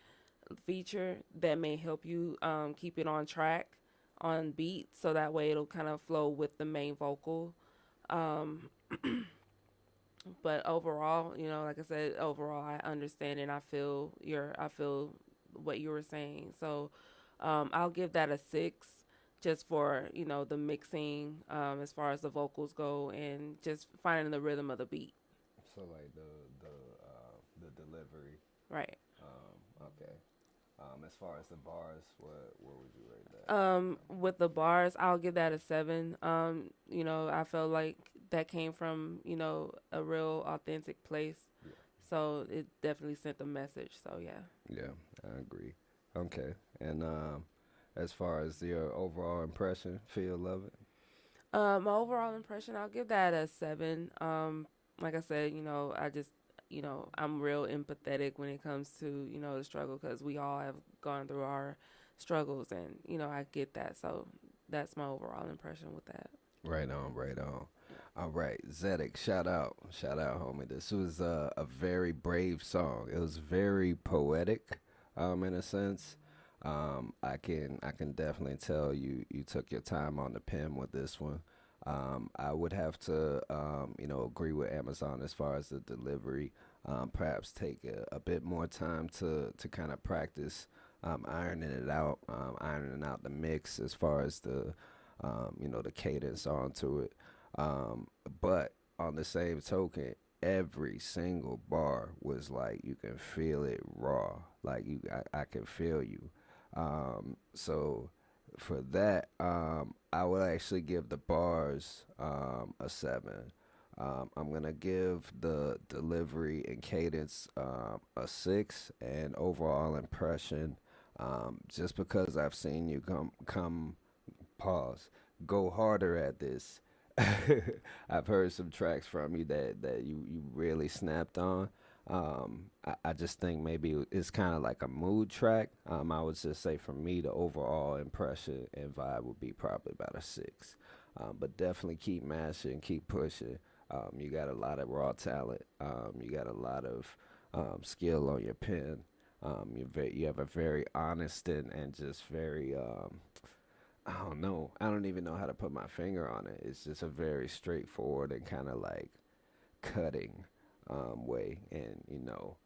feature, that may help you keep it on track, on beat, so that way it'll kind of flow with the main vocal. But overall, like I said, overall I understand and I feel what you were saying. So I'll give that a 6 just for, the mixing as far as the vocals go and just finding the rhythm of the beat. So like the delivery. Right. Okay. As far as the bars, what would you rate that? With the bars, I'll give that a 7. I felt like that came from, a real authentic place. Yeah. So it definitely sent a message. So yeah. Yeah, I agree. Okay. And as far as your overall impression, feel of it? My overall impression, I'll give that a 7. Like I said, I just, I'm real empathetic when it comes to, the struggle, because we all have gone through our struggles and, I get that. So that's my overall impression with that. Right on, right on. All right, Zedek, shout out, homie. This was a very brave song. It was very poetic, in a sense. I can definitely tell you took your time on the pen with this one. I would have to, agree with Amazon as far as the delivery. Perhaps take a bit more time to kind of practice ironing it out, ironing out the mix as far as the, the cadence onto it. But on the same token, every single bar was like, you can feel it raw. Like I can feel you. So for that, I would actually give the bars a 7. I'm gonna give the delivery and cadence a 6, and overall impression, just because I've seen you go harder at this. I've heard some tracks from you that you really snapped on. I just think maybe it's kind of like a mood track. I would just say for me, the overall impression and vibe would be probably about a 6. But definitely keep mashing, keep pushing. You got a lot of raw talent. You got a lot of skill on your pen. You have a very honest and just very, I don't know. I don't even know how to put my finger on it. It's just a very straightforward and kind of like cutting way. And you know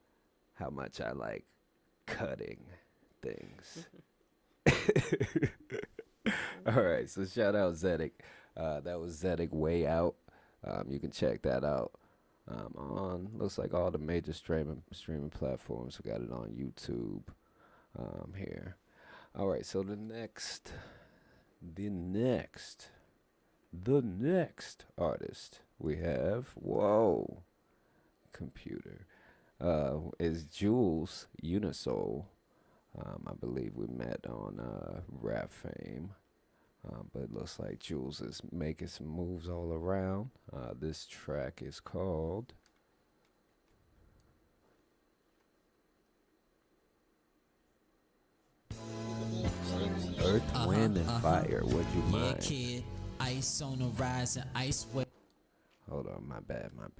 how much I like cutting things. All right, so shout out Zedek. That was Zedek Way Out. You can check that out on, looks like all the major streaming platforms. We got it on YouTube here. All right, so the next artist we have, whoa, computer, is Jules Unisoul. I believe we met on Rap Fame. But it looks like Jules is making some moves all around. This track is called Earth, Wind, and Fire. Would you mind? Kid, ice on the rise and ice wave. Hold on, my bad. Hold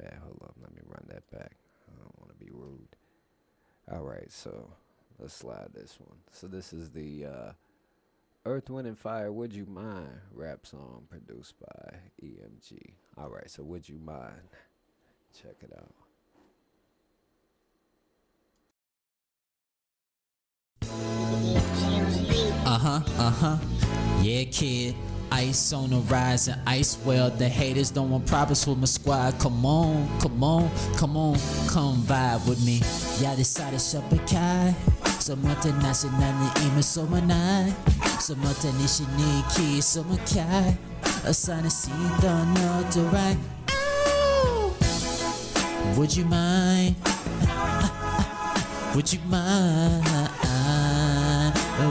on, let me run that back. I don't want to be rude. All right, so let's slide this one. So this is the Earth, Wind, and Fire, Would You Mind rap song produced by EMG. All right, so Would You Mind? Check it out. Yeah, kid. Ice on the rise and ice well. The haters don't want problems with my squad. Come on, come vibe with me. Jag decided köpa kaj. Som att det nästan är i mig som en nej. Som att det nicht ni key som en kaj. A sign of see don't know the right. Would you mind? Would you mind?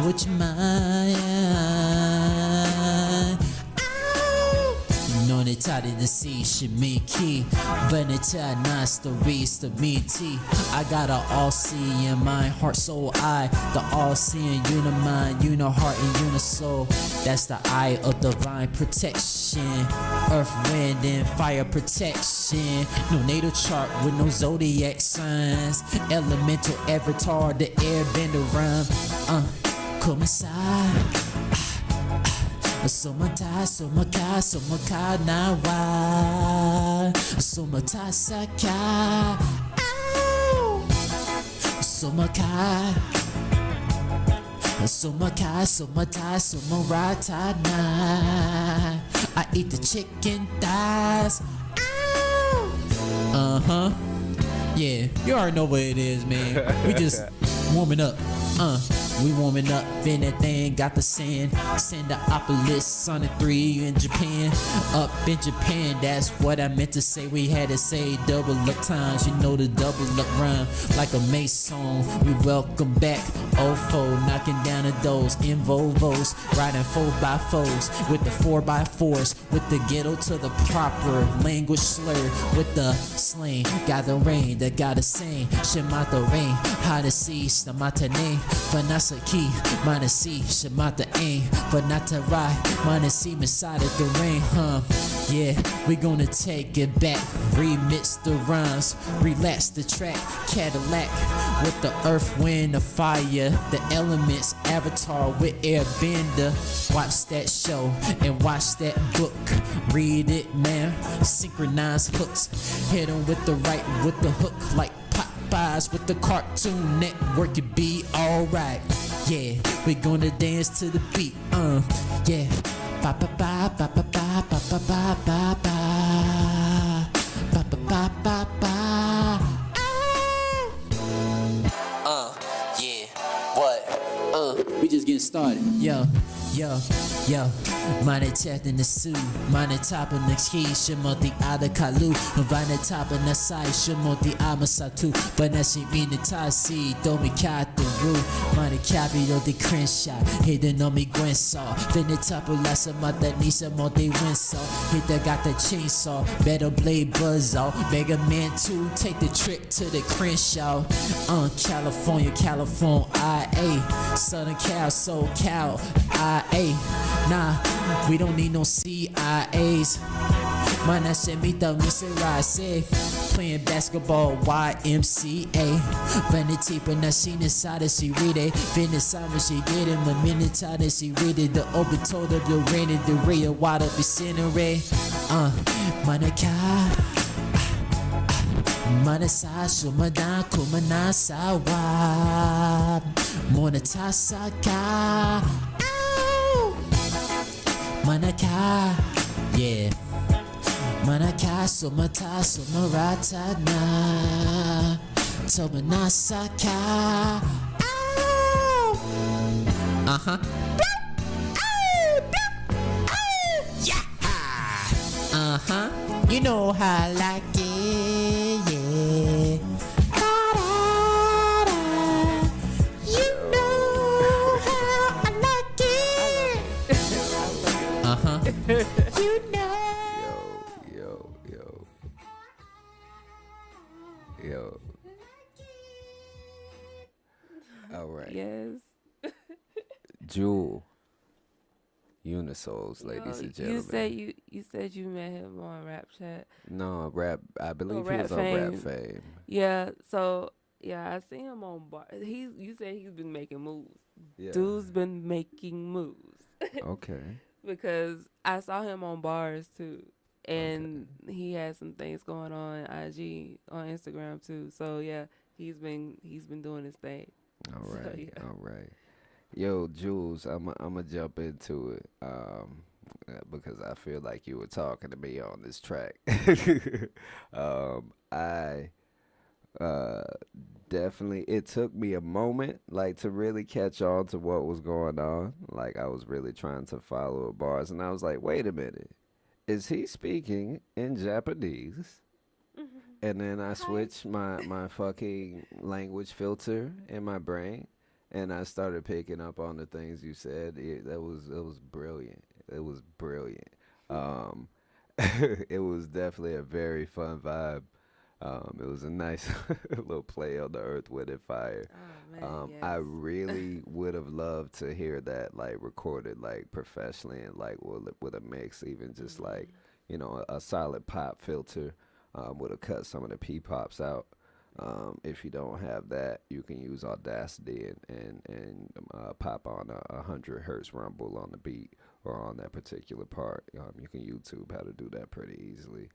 Would you mind? Non è tardi da si shimiki. Vanita nice the reast of me tea. I got a all seeing mind, heart, soul, eye. The all seeing unimind, heart and unisoul. That's the eye of divine protection. Earth, wind, and fire protection. No natal chart with no zodiac signs. Elemental avatar, the airbender rhyme. Come inside. Sumaka na wa. Sumata saka. Sumata sumarata na. I eat the chicken thighs. Yeah, you already know what it is, man. We just warming up. We warming up in that thing, got the sand. Sandiopolis, Sonic 3 in Japan. Up in Japan, that's what I meant to say. We had to say double up times, you know the double up rhyme. Like a Mace song, we welcome back. Ofo, knocking down the doors in Volvos. Riding 4x4s with the 4x4s. With the ghetto to the proper language slur. With the slang, got the rain, that gotta sing. Shimata rain, how to see, Stamata name. Vanasa key, minus C, Shamata aim. Vanata ride, minus C, beside of the rain, Yeah, we gonna take it back. Remix the rhymes, relax the track. Cadillac with the earth, wind, the fire. The elements, avatar with airbender. Watch that show and watch that book. Read it, man. Synchronize hooks. Hit 'em with the right, with the hook like Popeyes with the Cartoon Network. It be alright. Yeah, we gonna dance to the beat. Yeah. Ba ba ba ba ba ba ba ba ba ba ba ba ba ba ba. Yeah. What? We just just getting started. Yo. Meine Täten ist zu, meine Tappen nix Kiesche, die Ade Kalu, und meine Tappen na Saische, die Arme Satu, wenn es in meine Tassi, Domi Katu, meine Capito de Crenshaw, hidden on me Gwensaw, then the Tapu Lassa Mata Nisa Monte Winsaw, hit the got the chainsaw, Metal Blade Buzz off, Mega Man 2, take the trip to the Crenshaw, California, IA, Southern Cal, SoCal, IA, nah, we don't need no CIAs. Mana semita miserase, playing basketball YMCA. Vanity but not seen inside as she read it. Venice she get him a minute time as she read it. The open told of the rain and the ray of water be scenery. Manaka. Manasa shumada kumanasa wa monatasaka. Manaka, yeah. Manaka sumata sumarata na tomanasaka. Uh-huh. Yeah. Uh-huh. You know how I like it, yeah. You know how I like it. Uh-huh. You know. Yo. All right. Yes. Jewel. Unisols, ladies and gentlemen. You said you met him on Rap Chat. No, I believe he Rap was on Fame. Rap Fame. Yeah, so I see him on bar. You said he's been making moves. Yeah. Dude's been making moves. Okay. Because I saw him on bars too. And he had some things going on IG, on Instagram too. So yeah, he's been doing his thing. All right. So, yeah. All right. Yo, Jules, I'ma jump into it. Because I feel like you were talking to me on this track. I definitely, it took me a moment like to really catch on to what was going on. Like I was really trying to follow the bars and I was like, wait a minute. Is he speaking in Japanese? And then I switched my fucking language filter in my brain and I started picking up on the things you said. It was brilliant. It was brilliant. It was definitely a very fun vibe. It was a nice little play on the Earth, Wind, and Fire. Oh, man, yes. I really would have loved to hear that like recorded like professionally and like with a mix, even just like, you know, a solid pop filter would have cut some of the P-pops out. If you don't have that, you can use Audacity and pop on a 100 hertz rumble on the beat or on that particular part. You can YouTube how to do that pretty easily.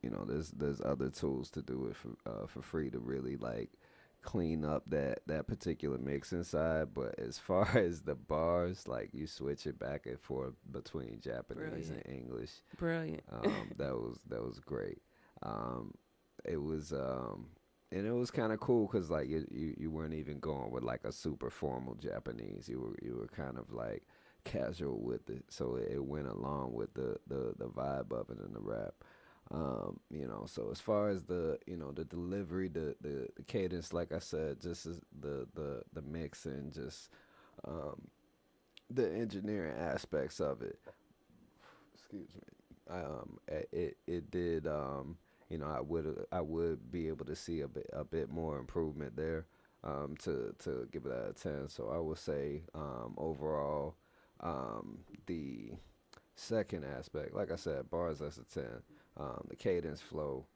You know, there's other tools to do it for free to really like clean up that particular mix inside. But as far as the bars, like you switch it back and forth between Japanese and English. Brilliant. That was great. It was and it was kind of cool because like you weren't even going with like a super formal Japanese. You were kind of like casual with it, so it went along with the vibe of it in the rap. You know, so as far as the delivery, the cadence, like I said, just as the mix and just the engineering aspects of it. Excuse me. It did. You know, I would be able to see a bit more improvement there. To give it out of 10. So I would say overall, the second aspect, like I said, bars that's a 10. The cadence, flow,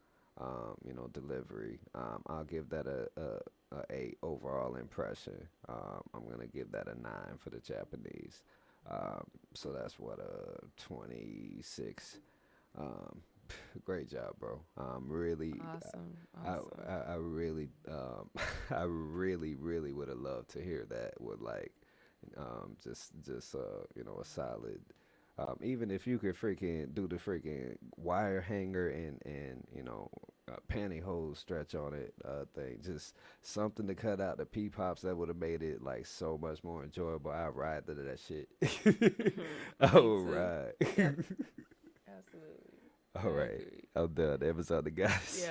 you know, delivery. I'll give that a 8 overall impression. I'm gonna give that a 9 for the Japanese. So that's what 26. Great job, bro. Really awesome. I really I really would have loved to hear that with like just you know, a solid. Even if you could freaking do the freaking wire hanger and you know, pantyhose stretch on it thing. Just something to cut out the P-pops that would have made it like so much more enjoyable. I ride to that shit. I would ride. Yep. Absolutely. All right. I'm done. Episode the guys.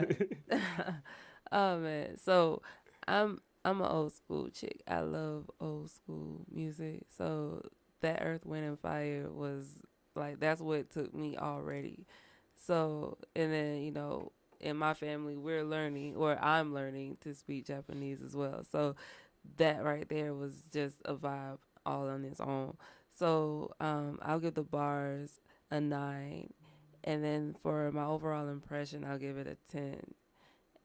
Yeah. Oh man. So I'm an old school chick. I love old school music. So that Earth, Wind and Fire was like, that's what took me already. So, and then, you know, in my family, we're learning, or I'm learning to speak Japanese as well. So that right there was just a vibe all on its own. So I'll give the bars a 9. And then for my overall impression, I'll give it a 10.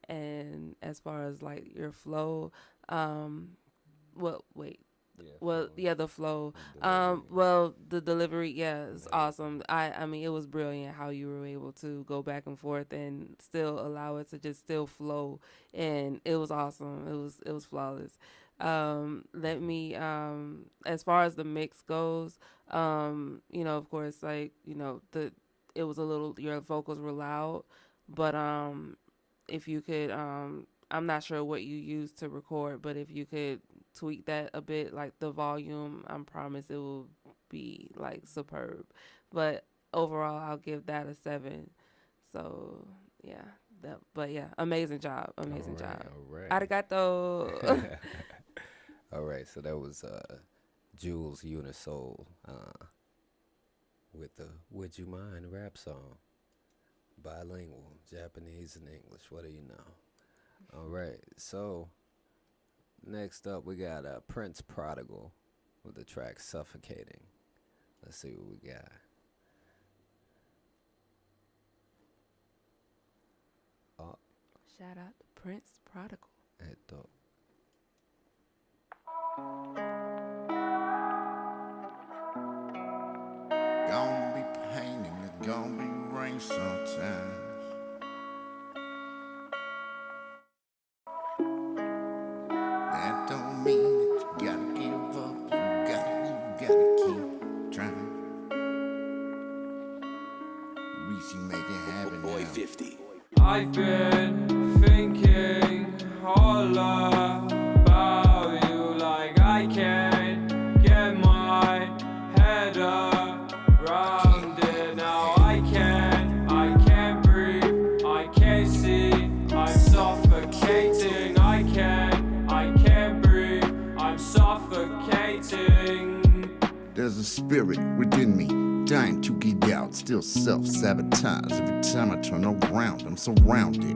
And as far as like your flow, the flow. The delivery, is awesome. I mean, it was brilliant how you were able to go back and forth and still allow it to just still flow, and it was awesome. It was flawless. As far as the mix goes, you know, of course, like, you know, it was a little, your vocals were loud, but if you could, I'm not sure what you used to record, but if you could tweak that a bit, like the volume, I promise it will be like superb. But overall, I'll give that a 7. So yeah, amazing job, amazing job. All right. Arigato. All right, so that was Jules Unisoul with the Would You Mind rap song. Bilingual, Japanese and English, what do you know? All right, so next up we got Prince Prodigal with the track Suffocating. Let's see what we got. Shout out to Prince Prodigal. Gonna be pain and it's gonna be rain sometimes. That don't mean that you gotta give up. You gotta keep trying. Reach and make it happen. Boy, 50. I've been thinking all about you, like I can't get my head around it. Now I can't breathe, I can't see, I'm suffocating. I can't breathe, I'm suffocating. There's a spirit within me, dying to get out, still self-sabotage. Every time I turn around, I'm surrounded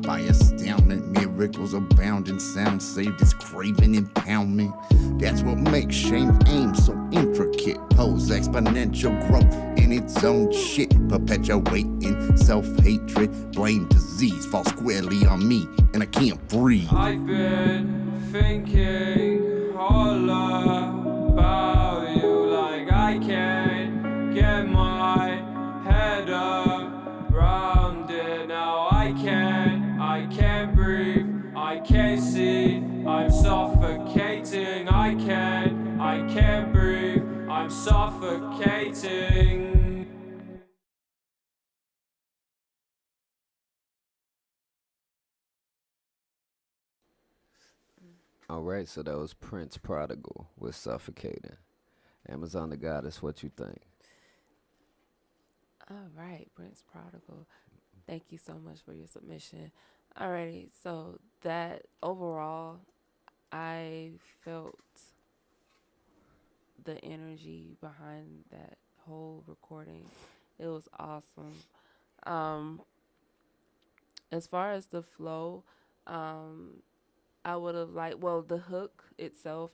by astounding miracles abounding. Sound saved is craving impoundment. That's what makes shame aim so intricate. Pose exponential growth in its own shit. Perpetuating self-hatred. Blame disease fall squarely on me, and I can't breathe. I've been thinking all about you, like I can't get my head around it. Now I can't breathe, I can't see, I'm suffocating. I can't breathe, I'm suffocating. All right, so that was Prince Prodigal with Suffocating. Amazon the Goddess, what you think? All right, Prince Prodigal. Thank you so much for your submission. Alrighty, so that overall, I felt the energy behind that whole recording. It was awesome. As far as the flow, I would have liked, the hook itself,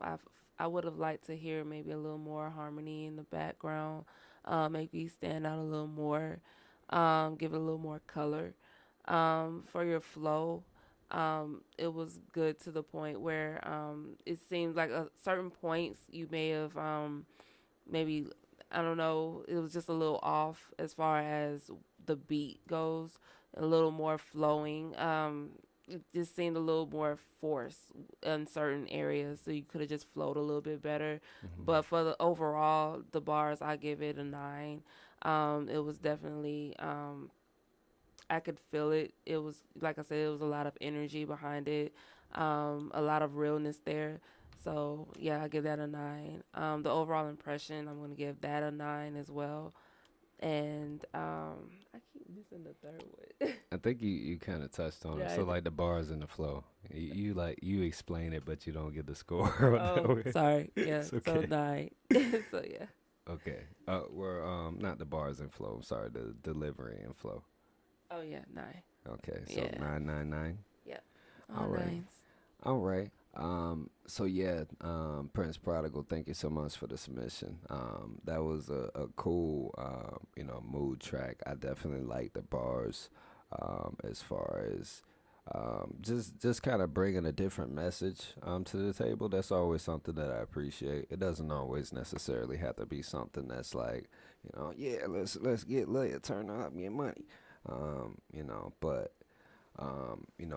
I would have liked to hear maybe a little more harmony in the background, maybe stand out a little more, give it a little more color. For your flow, it was good to the point where it seemed like at certain points you may have maybe, I don't know, it was just a little off as far as the beat goes, a little more flowing. It just seemed a little more force in certain areas, so you could have just flowed a little bit better. Mm-hmm. But for the overall, the bars, I give it a 9. It was definitely, I could feel it. It was, like I said, it was a lot of energy behind it, a lot of realness there. So, yeah, I give that a 9. The overall impression, I'm going to give that a 9 as well. And I keep missing the third one. I think you kind of touched on it. So, like the bars and the flow. You explain it, but you don't get the score. Oh, sorry. Yeah, it's okay. so 9. So, yeah. Okay. We're not the bars and flow. I'm sorry, the delivery and flow. Oh, yeah, 9. Okay, so Yeah. 9. Yep. All right. Nines. All right. So yeah, Prince Prodigal, thank you so much for the submission. That was a cool, mood track. I definitely like the bars, as far as just kind of bringing a different message to the table. That's always something that I appreciate. It doesn't always necessarily have to be something that's like, yeah, let's get lit, turn up, get money, but.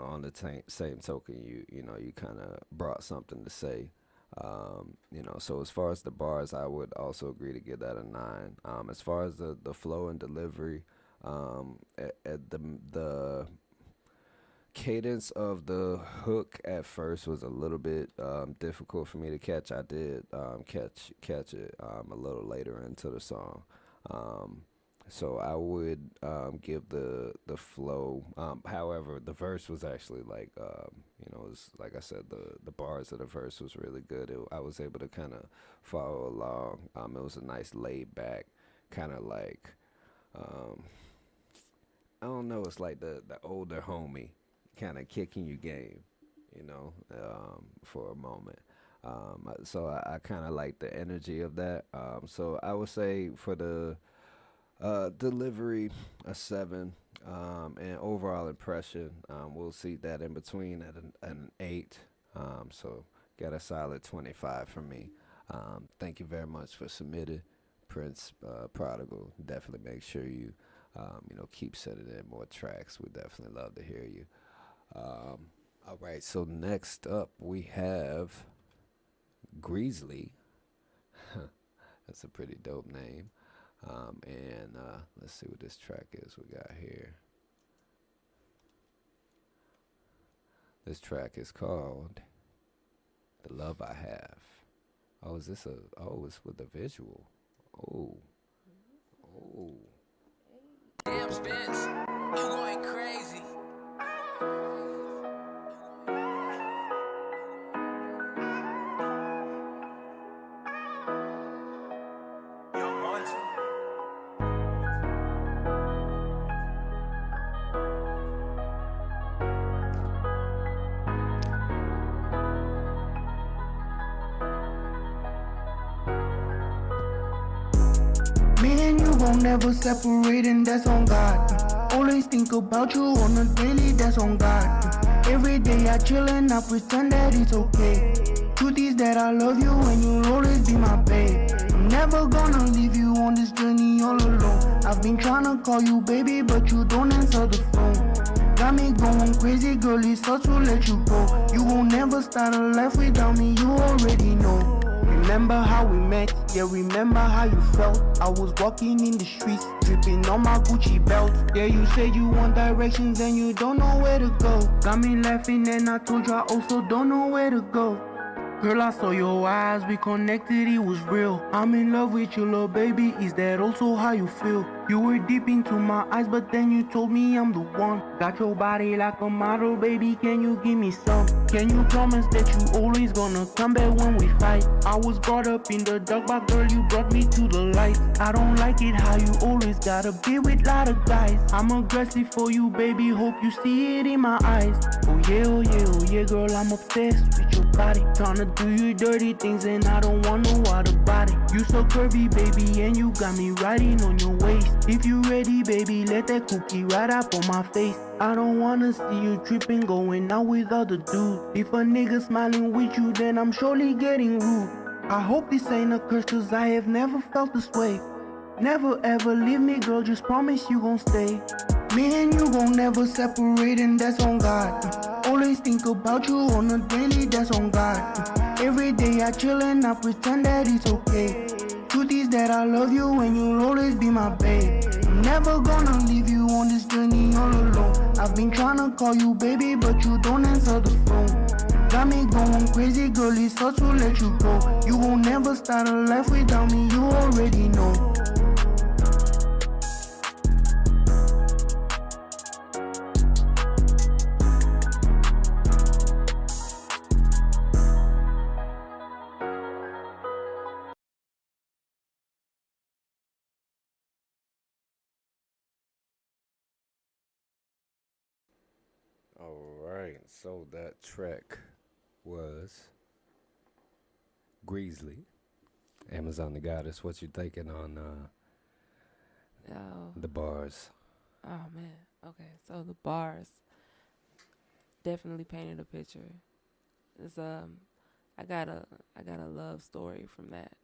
On the same token, you kind of brought something to say, so as far as the bars, I would also agree to give that a 9. As far as the flow and delivery, at the cadence of the hook at first was a little bit difficult for me to catch. I did catch it a little later into the song. So I would give the flow. However, the verse was actually like, it was, like I said, the bars of the verse was really good. I was able to kind of follow along. It was a nice laid back, kind of like, I don't know, it's like the older homie kind of kicking you game, for a moment. So I kind of like the energy of that. So I would say for the delivery, a 7, and overall impression, we'll see that in between at an 8. So got a solid 25 from me. Thank you very much for submitting, Prince Prodigal. Definitely make sure you, keep sending in more tracks. We definitely love to hear you. All right, so next up we have Greasley. That's a pretty dope name. And let's see what this track is we got here. This track is called The Love I Have. Oh, is this it's with a visual. Oh. Damn, Spence, you going crazy. Never separate, and that's on God. Always think about you on a daily, that's on God. Every day I chill and I pretend that it's okay. Truth is that I love you and you'll always be my babe. I'm never gonna leave you on this journey all alone. I've been trying to call you baby, but you don't answer the phone. Got me going crazy, girl, it's hard to let you go. You won't never start a life without me, you already know. Remember how we met, yeah, remember how you felt. I was walking in the streets, dripping on my Gucci belt. Yeah, you say you want directions and you don't know where to go. Got me laughing and I told you I also don't know where to go. Girl, I saw your eyes, we connected, it was real. I'm in love with you, little baby, is that also how you feel? You were deep into my eyes, but then you told me I'm the one. Got your body like a model, baby, can you give me some? Can you promise that you always gonna come back when we fight? I was brought up in the dark, but girl, you brought me to the light. I don't like it how you always gotta be with lot of guys. I'm aggressive for you, baby, hope you see it in my eyes. Oh yeah, girl, I'm obsessed with your body. Tryna do you dirty things and I don't want no other body. You so curvy, baby, and you got me riding on your waist. If you ready, baby, let that cookie right up on my face. I don't wanna see you tripping, going out with other dudes. If a nigga smiling with you, then I'm surely getting rude. I hope this ain't a curse, cause I have never felt this way. Never ever leave me, girl, just promise you gon' stay. Me and you gon' never separate, and that's on God. Always think about you on a daily, that's on God. Every day I chill and I pretend that it's okay. Truth is that I love you and you'll always be my babe. I'm never gonna leave you on this journey all alone. I've been trying to call you baby, but you don't answer the phone. Got me going crazy, girl, it's hard to let you go. You won't never start a life without me, you already know. Alright, so that track was Greasley, Amazon the Goddess. What you thinking on the bars? Oh man, okay. So the bars definitely painted a picture. It's I got a love story from that.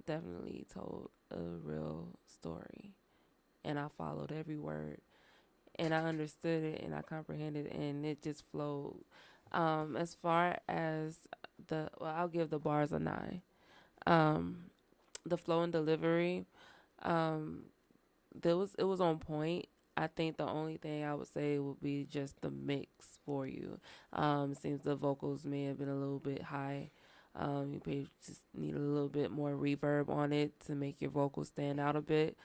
Definitely told a real story, and I followed every word. And I understood it and I comprehended it and it just flowed. As far as I'll give the bars a 9. The flow and delivery, it was on point. I think the only thing I would say would be just the mix for you. It seems the vocals may have been a little bit high. You probably just need a little bit more reverb on it to make your vocals stand out a bit.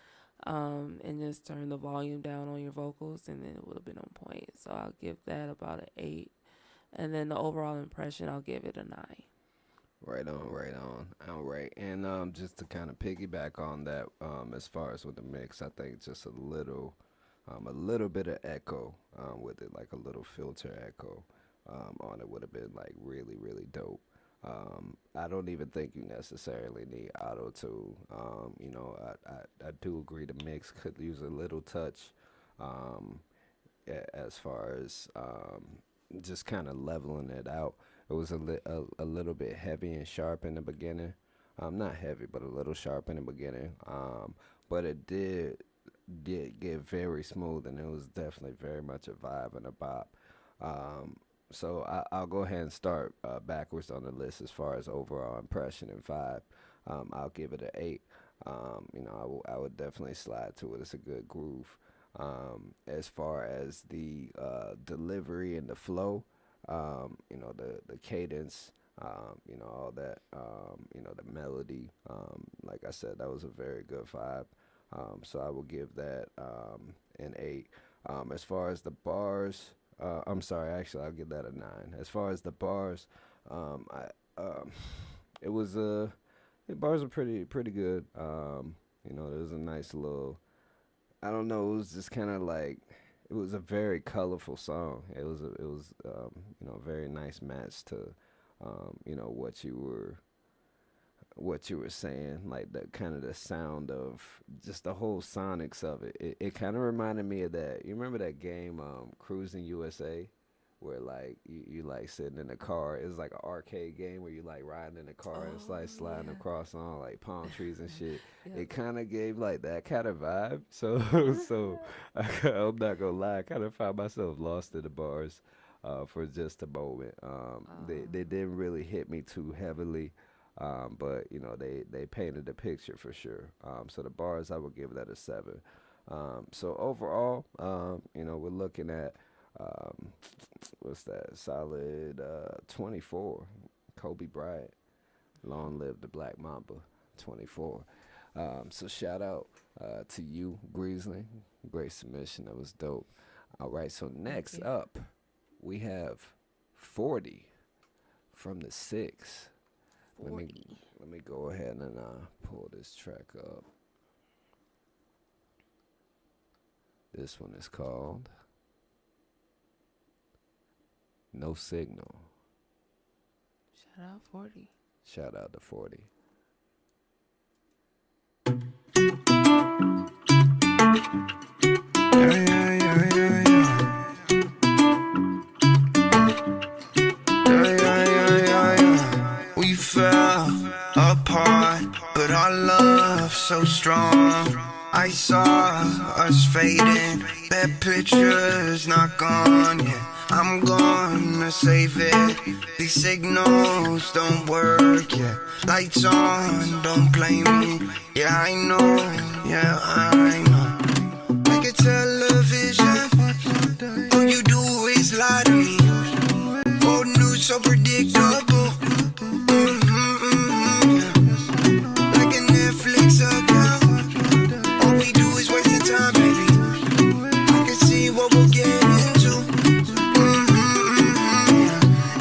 And just turn the volume down on your vocals, and then it would have been on point. So I'll give that about an 8. And then the overall impression, I'll give it a 9. Right on. All right. And just to kind of piggyback on that, as far as with the mix, I think just a little bit of echo with it, like a little filter echo on it would have been like really, really dope. I don't even think you necessarily need auto-tune. I do agree the mix could use a little touch as far as just kind of leveling it out. It was a little bit heavy and sharp in the beginning. Not heavy, but a little sharp in the beginning. But it did get very smooth, and it was definitely very much a vibe and a bop. So I'll go ahead and start backwards on the list as far as overall impression and vibe. I'll give it an 8. I would definitely slide to it. It's a good groove. As far as the delivery and the flow, the cadence, all that, the melody. Like I said, that was a very good vibe. So I will give that an 8. As far as the bars. I'm sorry, actually, I'll give that a 9. As far as the bars, it was the bars are pretty good. There was a nice little, I don't know, it was just kind of like, it was a very colorful song. It was a very nice match to, what you were saying, like the kind of the sound of just the whole sonics of it. It kind of reminded me of that. You remember that game, Cruising USA, where like you like sitting in the car. It was like an arcade game where you like riding in the car and it's like sliding across on like palm trees and shit. Yep. It kind of gave like that kind of vibe. So I'm not gonna lie, I kind of found myself lost in the bars for just a moment. They didn't really hit me too heavily. But they painted the picture for sure. So the bars, I would give that a 7. So overall, we're looking at what's that? Solid 24. Kobe Bryant, long live the Black Mamba, 24. So shout out to you, Greasley. Great submission. That was dope. All right. So next up, we have 40 from the 6. Let me go ahead and pull this track up. This one is called No Signal. Shout out 40. Shout out to 40. We fell apart, but our love so strong. I saw us fading, that picture's not gone yet. I'm gonna save it. These signals don't work, yeah. Lights on, don't blame me. Yeah, I know, yeah, I know. Like a television, all you do is lie to me. Old news so predictable. Yeah. Like a Netflix account, all we do is wasting time, baby. I can see what we'll get into.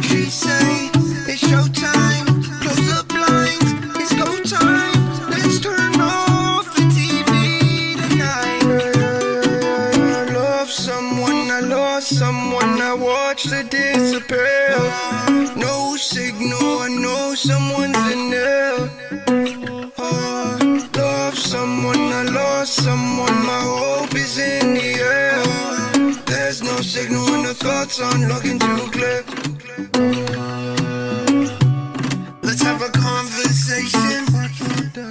She say it's showtime, close the blinds, it's go time. Let's turn off the TV tonight. I love someone, I lost someone, I watched her disappear. No signal, I know someone's in there. Oh, love someone, I lost someone, my hope is in the air. There's no signal when the thoughts aren't looking too clear. Let's have a conversation.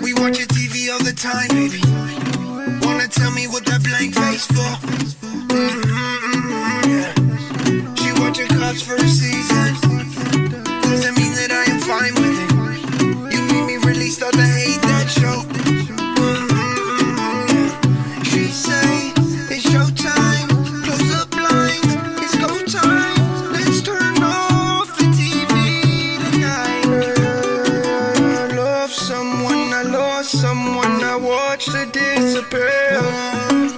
We watch your TV all the time, baby. Wanna tell me what that blank face for? Yeah. She watch your cops for a season. Doesn't mean that I am fine with it. You made me really start to hate that show. She say it's showtime, close the blinds, it's go time. Let's turn off the TV tonight. I love someone, I lost someone, I watched her disappear.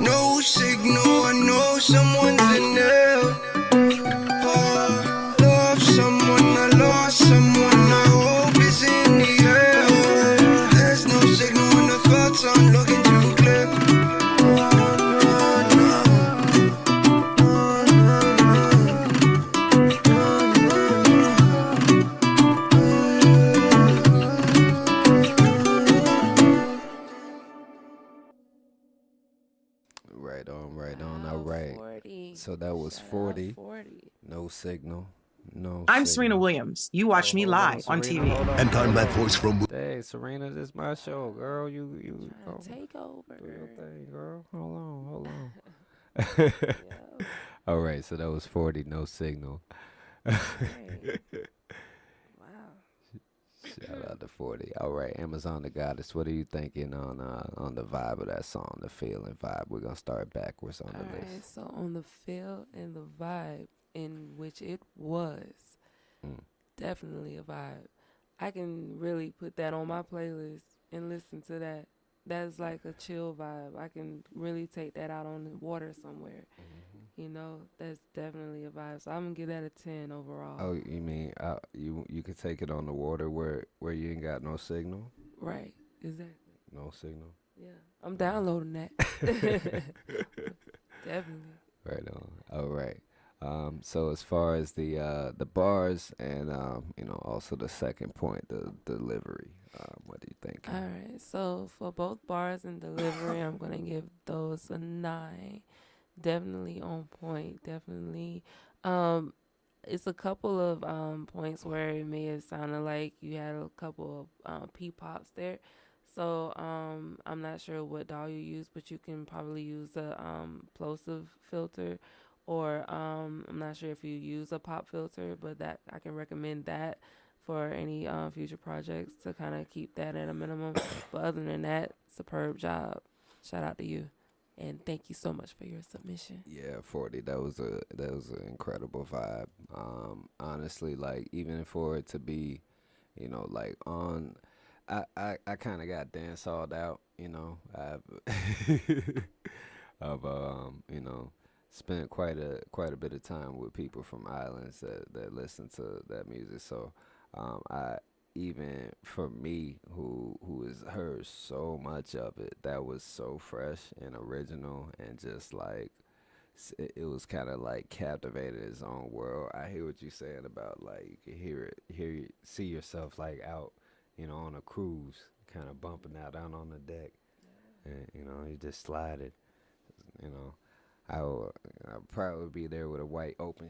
No signal, I know someone's in there. Oh, love someone, I lost someone, I hope is in the air. There's no signal when the thoughts aren't looking too clear. Right on, all right. 40. So that was Shout out 40. 40. No signal. No I'm signal. Serena Williams. You watch me live on TV. And I'm that voice from. Hey, Serena, this is my show, girl. You Trying to take over. do your thing, girl. Hold on. All right, so that was 40. No signal. Wow. Shout out to 40. All right, Amazon the Goddess. What are you thinking on the vibe of that song, the feel and vibe? We're gonna start backwards on the list. Alright, so on the feel and the vibe in which it was, definitely a vibe. I can really put that on my playlist and listen to that. That's like a chill vibe. I can really take that out on the water somewhere. You know, that's definitely a vibe. So I'm gonna give that a 10 overall. Oh, you mean you could take it on the water where you ain't got no signal? Right, exactly. No signal. Yeah, I'm downloading that. Definitely. Right on. All right. So as far as the bars and also the second point, the delivery, what do you think? All right. So for both bars and delivery, I'm gonna give those a 9. Definitely on point. Definitely. It's a couple of points where it may have sounded like you had a couple of P-pops there. So I'm not sure what DAW you use, but you can probably use a plosive filter, or I'm not sure if you use a pop filter, but that I can recommend that for any future projects to kind of keep that at a minimum. But other than that, superb job. Shout out to you. And thank you so much for your submission. Yeah, 40. That was an incredible vibe. Honestly, like even for it to be, like on, I kind of got dancehalled out. I've spent quite a bit of time with people from islands that listen to that music. So, even for me, who has heard so much of it, that was so fresh and original, and just like it was kind of like captivated its own world. I hear what you're saying about like you can see yourself like out, on a cruise, kind of bumping out on the deck, and you just slide it. I'll probably be there with a white open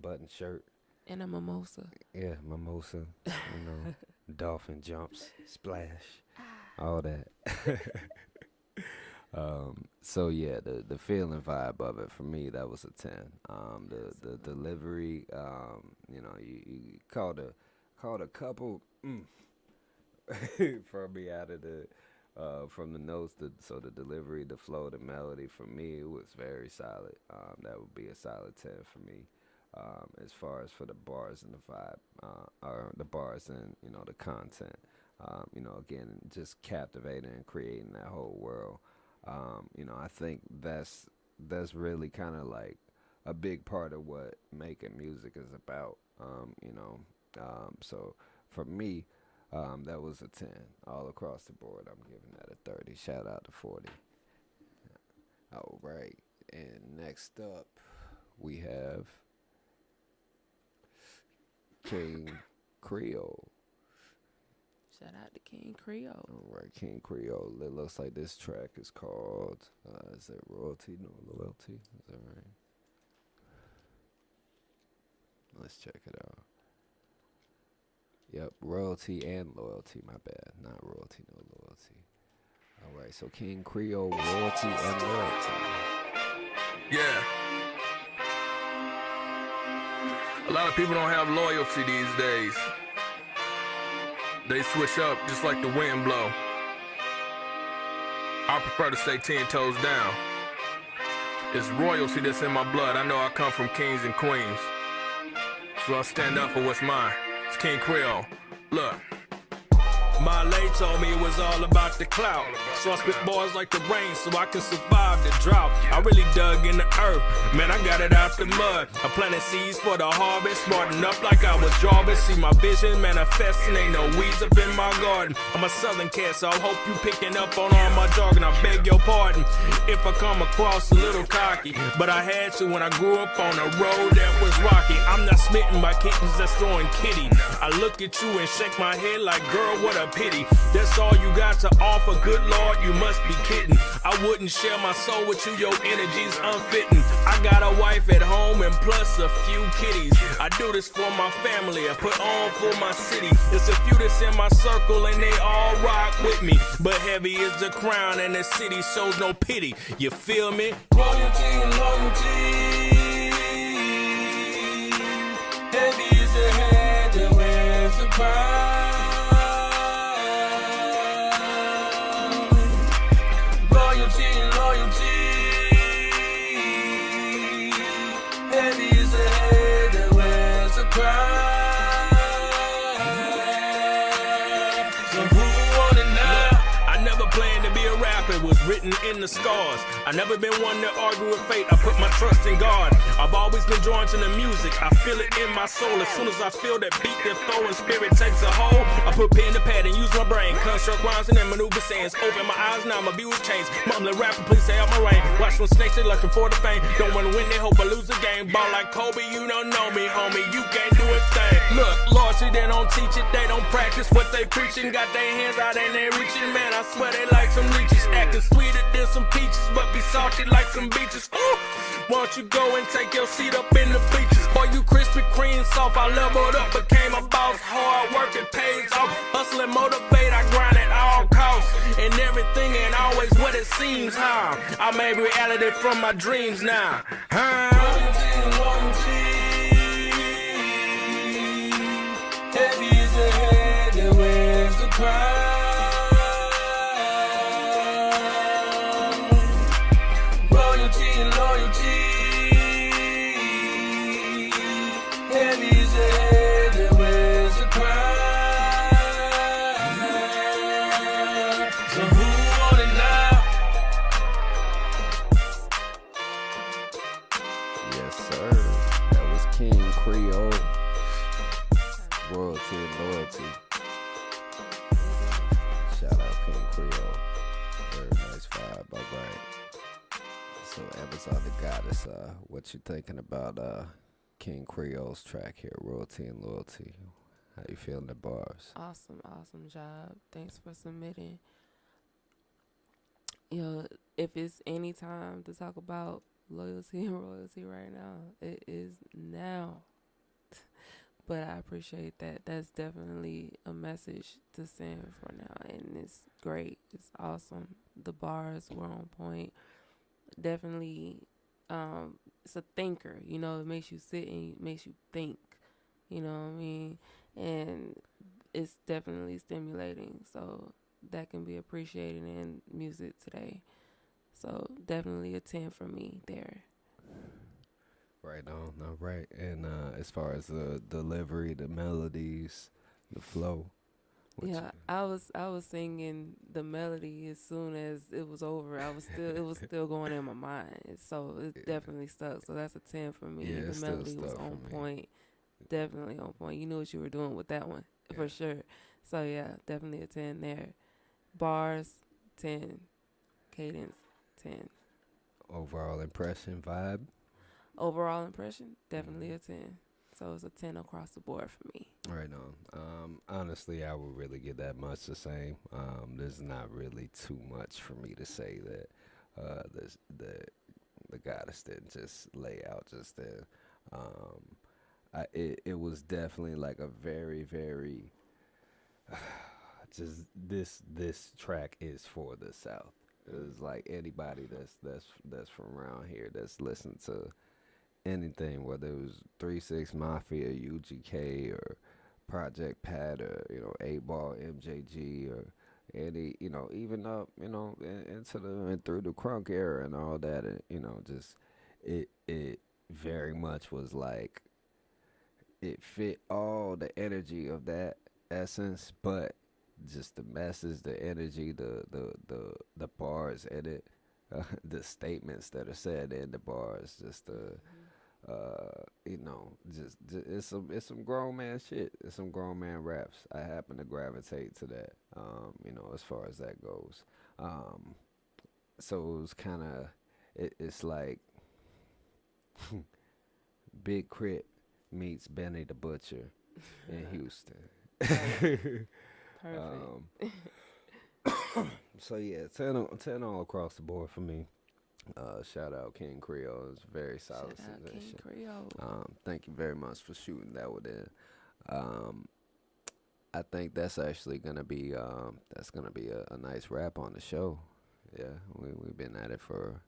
button shirt. And a mimosa. Yeah, mimosa. Dolphin jumps, splash, all that. So yeah, the feeling vibe of it for me, that was a 10. The delivery, you know, you called a couple from me out of the from the notes. So the delivery, the flow, the melody, for me, it was very solid. That would be a solid 10 for me. As far as for the bars and the vibe, or the bars and, you know, the content, you know, again, just captivating and creating that whole world. You know, I think that's really kind of like a big part of what making music is about. You know, so for me, that was a 10 all across the board. I'm giving that a 30. Shout out to 40. All right, and next up we have King Creole. Shout out to King Creole. All right, King Creole. It looks like this track is called, is it Royalty? No, Loyalty? Is that right? Let's check it out. Yep, Royalty and Loyalty. My bad. Not Royalty, no Loyalty. All right, so King Creole, Royalty and Loyalty. Yeah. A lot of people don't have loyalty these days. They switch up just like the wind blow. I prefer to stay 10 toes down. It's royalty that's in my blood. I know I come from kings and queens. So I stand up for what's mine. It's King Creole. Look. My lay told me it was all about the clout. So I spit bars like the rain so I can survive the drought. I really dug in the earth, man, I got it out the mud. I planted seeds for the harvest, smarting up like I was Jarvis. See my vision manifesting, ain't no weeds up in my garden. I'm a southern cat, so I hope you picking up on all my jargon. I beg your pardon if I come across a little cocky, but I had to when I grew up on a road that was rocky. I'm not smitten by kittens that's throwing kitty. I look at you and shake my head like, girl, what a pity. That's all you got to offer, good Lord, you must be kidding. I wouldn't share my soul with you, your energy's unfitting. I got a wife at home and plus a few kitties. I do this for my family, I put on for my city. It's a few that's in my circle and they all rock with me, but heavy is the crown and the city shows no pity. You feel me? Royalty and loyalty. Heavy is the head that wears the crown. Was written in the scars. I never been one to argue with fate. I put my trust in God. I've always been drawn to the music. I feel it in my soul. As soon as I feel that beat, that flow and spirit takes a hold, I put pen to pad and use my brain. Construct rhymes and then maneuver sayings. Open my eyes now, my view has changed. Mumbling rapper, please stay out my rain. Watch when snakes, they looking for the fame. Don't wanna win, they hope I lose the game. Ball like Kobe, you don't know me, homie. You can't do a thing. Look, loyalty, they don't teach it. They don't practice what they preaching. Got their hands out and they reaching. Man, I swear they like some leeches. Acting sweeter than some peaches, but be salty like some beaches. Ooh, won't you go and take your seat up in the bleachers? Boy, you Krispy Kreme soft. I leveled up, became a boss. Hard work, it pays off. Hustle and motivate, I grind at all costs. And everything ain't always what it seems, huh? I made reality from my dreams now. Heavy is the head that wears the crown. What you thinking about King Creole's track here, Royalty and Loyalty? How you feeling the bars? Awesome job. Thanks for submitting. You know, if it's any time to talk about loyalty and royalty right now, it is now. But I appreciate that. That's definitely a message to send for now, and it's great. It's awesome. The bars were on point. Definitely, it's a thinker. You know, it makes you sit and it makes you think. You know what I mean? And it's definitely stimulating. So that can be appreciated in music today. So definitely a 10 for me there. Right on, no, right. And as far as the delivery, the melodies, the flow. Yeah, I was singing the melody as soon as it was over. It was still going in my mind. So it definitely stuck. So that's a 10 for me. Yeah, The melody was on point. Definitely on point. You knew what you were doing with that one for sure. So yeah, definitely a 10 there. Bars 10, cadence 10. Overall impression, vibe. Overall impression, definitely a 10. So it's a 10 across the board for me. Right on. Honestly, I would really get that much the same. There's not really too much for me to say that the goddess didn't just lay out just then. It was definitely like a very, very just this track is for the South. It's like anybody that's from around here that's listened to anything, whether it was 3-6 Mafia, UGK, or Project Pat, or 8-Ball, MJG, or any, even up, into and through the crunk era and all that, and just it very much was like it fit all the energy of that essence, but just the message, the energy, the bars in it, the statements that are said in the bars, just the just it's some grown man shit. It's some grown man raps. I happen to gravitate to that, as far as that goes. So it was kind of, it's like Big Crit meets Benny the Butcher in Houston. Perfect. So yeah, 10 all across the board for me. Shout out King Creole. It's very solid Shout out King submission. Creole. Thank you very much for shooting that one in. I think that's actually gonna be a nice wrap on the show. Yeah, we've been at it for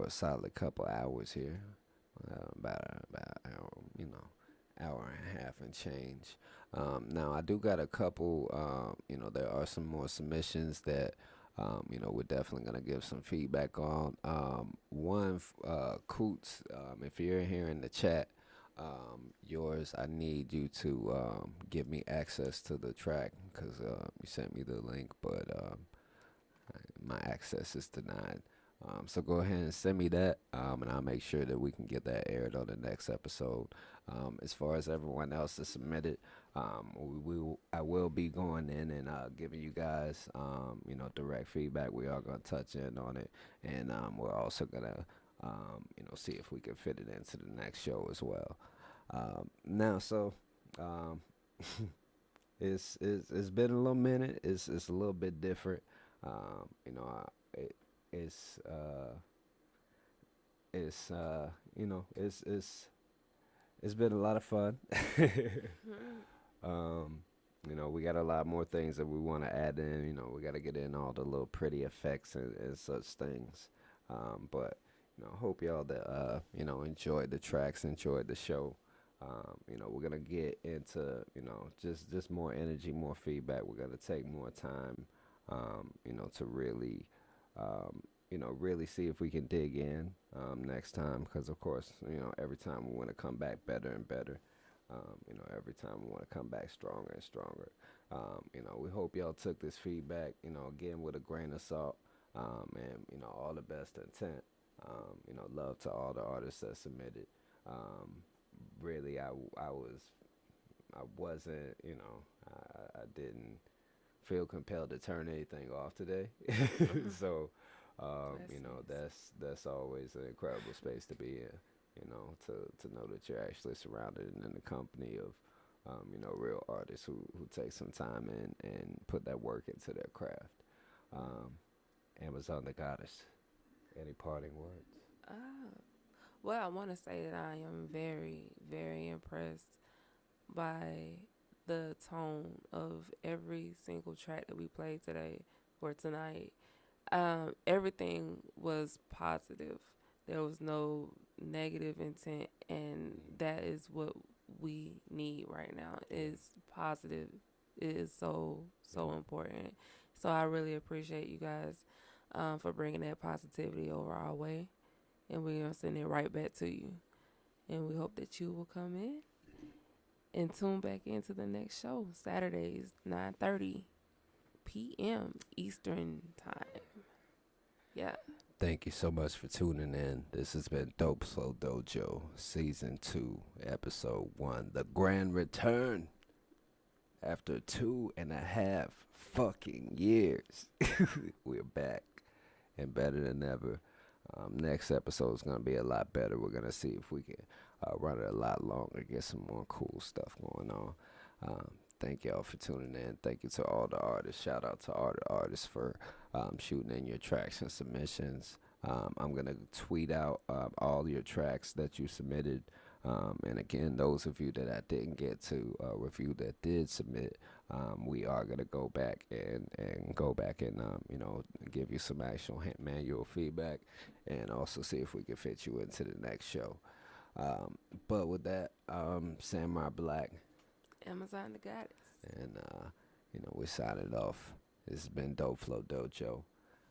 a solid couple hours here, about hour and a half and change. Now I do got a couple. There are some more submissions that we're definitely gonna give some feedback on. One, Coots, if you're here in the chat, yours, I need you to give me access to the track, because you sent me the link, but my access is denied. So go ahead and send me that, and I'll make sure that we can get that aired on the next episode. As far as everyone else that submitted, I will be going in and giving you guys, direct feedback. We are going to touch in on it, and we're also going to, see if we can fit it into the next show as well. It's been a little minute. It's a little bit different. It's been a lot of fun. We got a lot more things that we want to add in. We got to get in all the little pretty effects and such things. But hope y'all that enjoyed the tracks, enjoyed the show. We're gonna get into just more energy, more feedback. We're gonna take more time, to really really see if we can dig in next time, because of course, every time we want to come back better and better. Every time we want to come back stronger and stronger. We hope y'all took this feedback, again, with a grain of salt, and all the best intent. Love to all the artists that submitted. Really, I wasn't, I didn't feel compelled to turn anything off today. So, that's always an incredible space to be in, to know that you're actually surrounded and in the company of, real artists who take some time and put that work into their craft. Amazon the Goddess, any parting words? Well, I want to say that I am very, very impressed by the tone of every single track that we played today or tonight. Everything was positive. There was no negative intent, and that is what we need right now. Is positive. It is so important. So I really appreciate you guys for bringing that positivity over our way, and we're gonna send it right back to you. And we hope that you will come in and tune back into the next show, Saturdays, 9:30 p.m. Eastern Time. Yeah. Thank you so much for tuning in. This has been Dope Flow Dojo, Season 2, Episode 1, The Grand Return. After 2.5 fucking years, we're back and better than ever. Next episode is going to be a lot better. We're going to see if we can run it a lot longer, get some more cool stuff going on. Thank y'all for tuning in. Thank you to all the artists. Shout out to all the artists for shooting in your tracks and submissions. I'm going to tweet out all your tracks that you submitted. And again, those of you that I didn't get to review that did submit, we are going to go back and you know, give you some actual manual feedback and also see if we can fit you into the next show. But with that, Samurai Black, Amazon the Goddess. And, you know, we're signing off. This has been Dope Flow Dojo,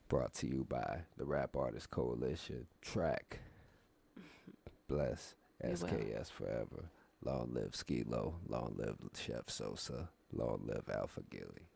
brought to you by the Rap Artist Coalition, TRAC. Bless. SKS forever. Long live Skilo. Long live Chef Sosa. Long live Alpha Gilly.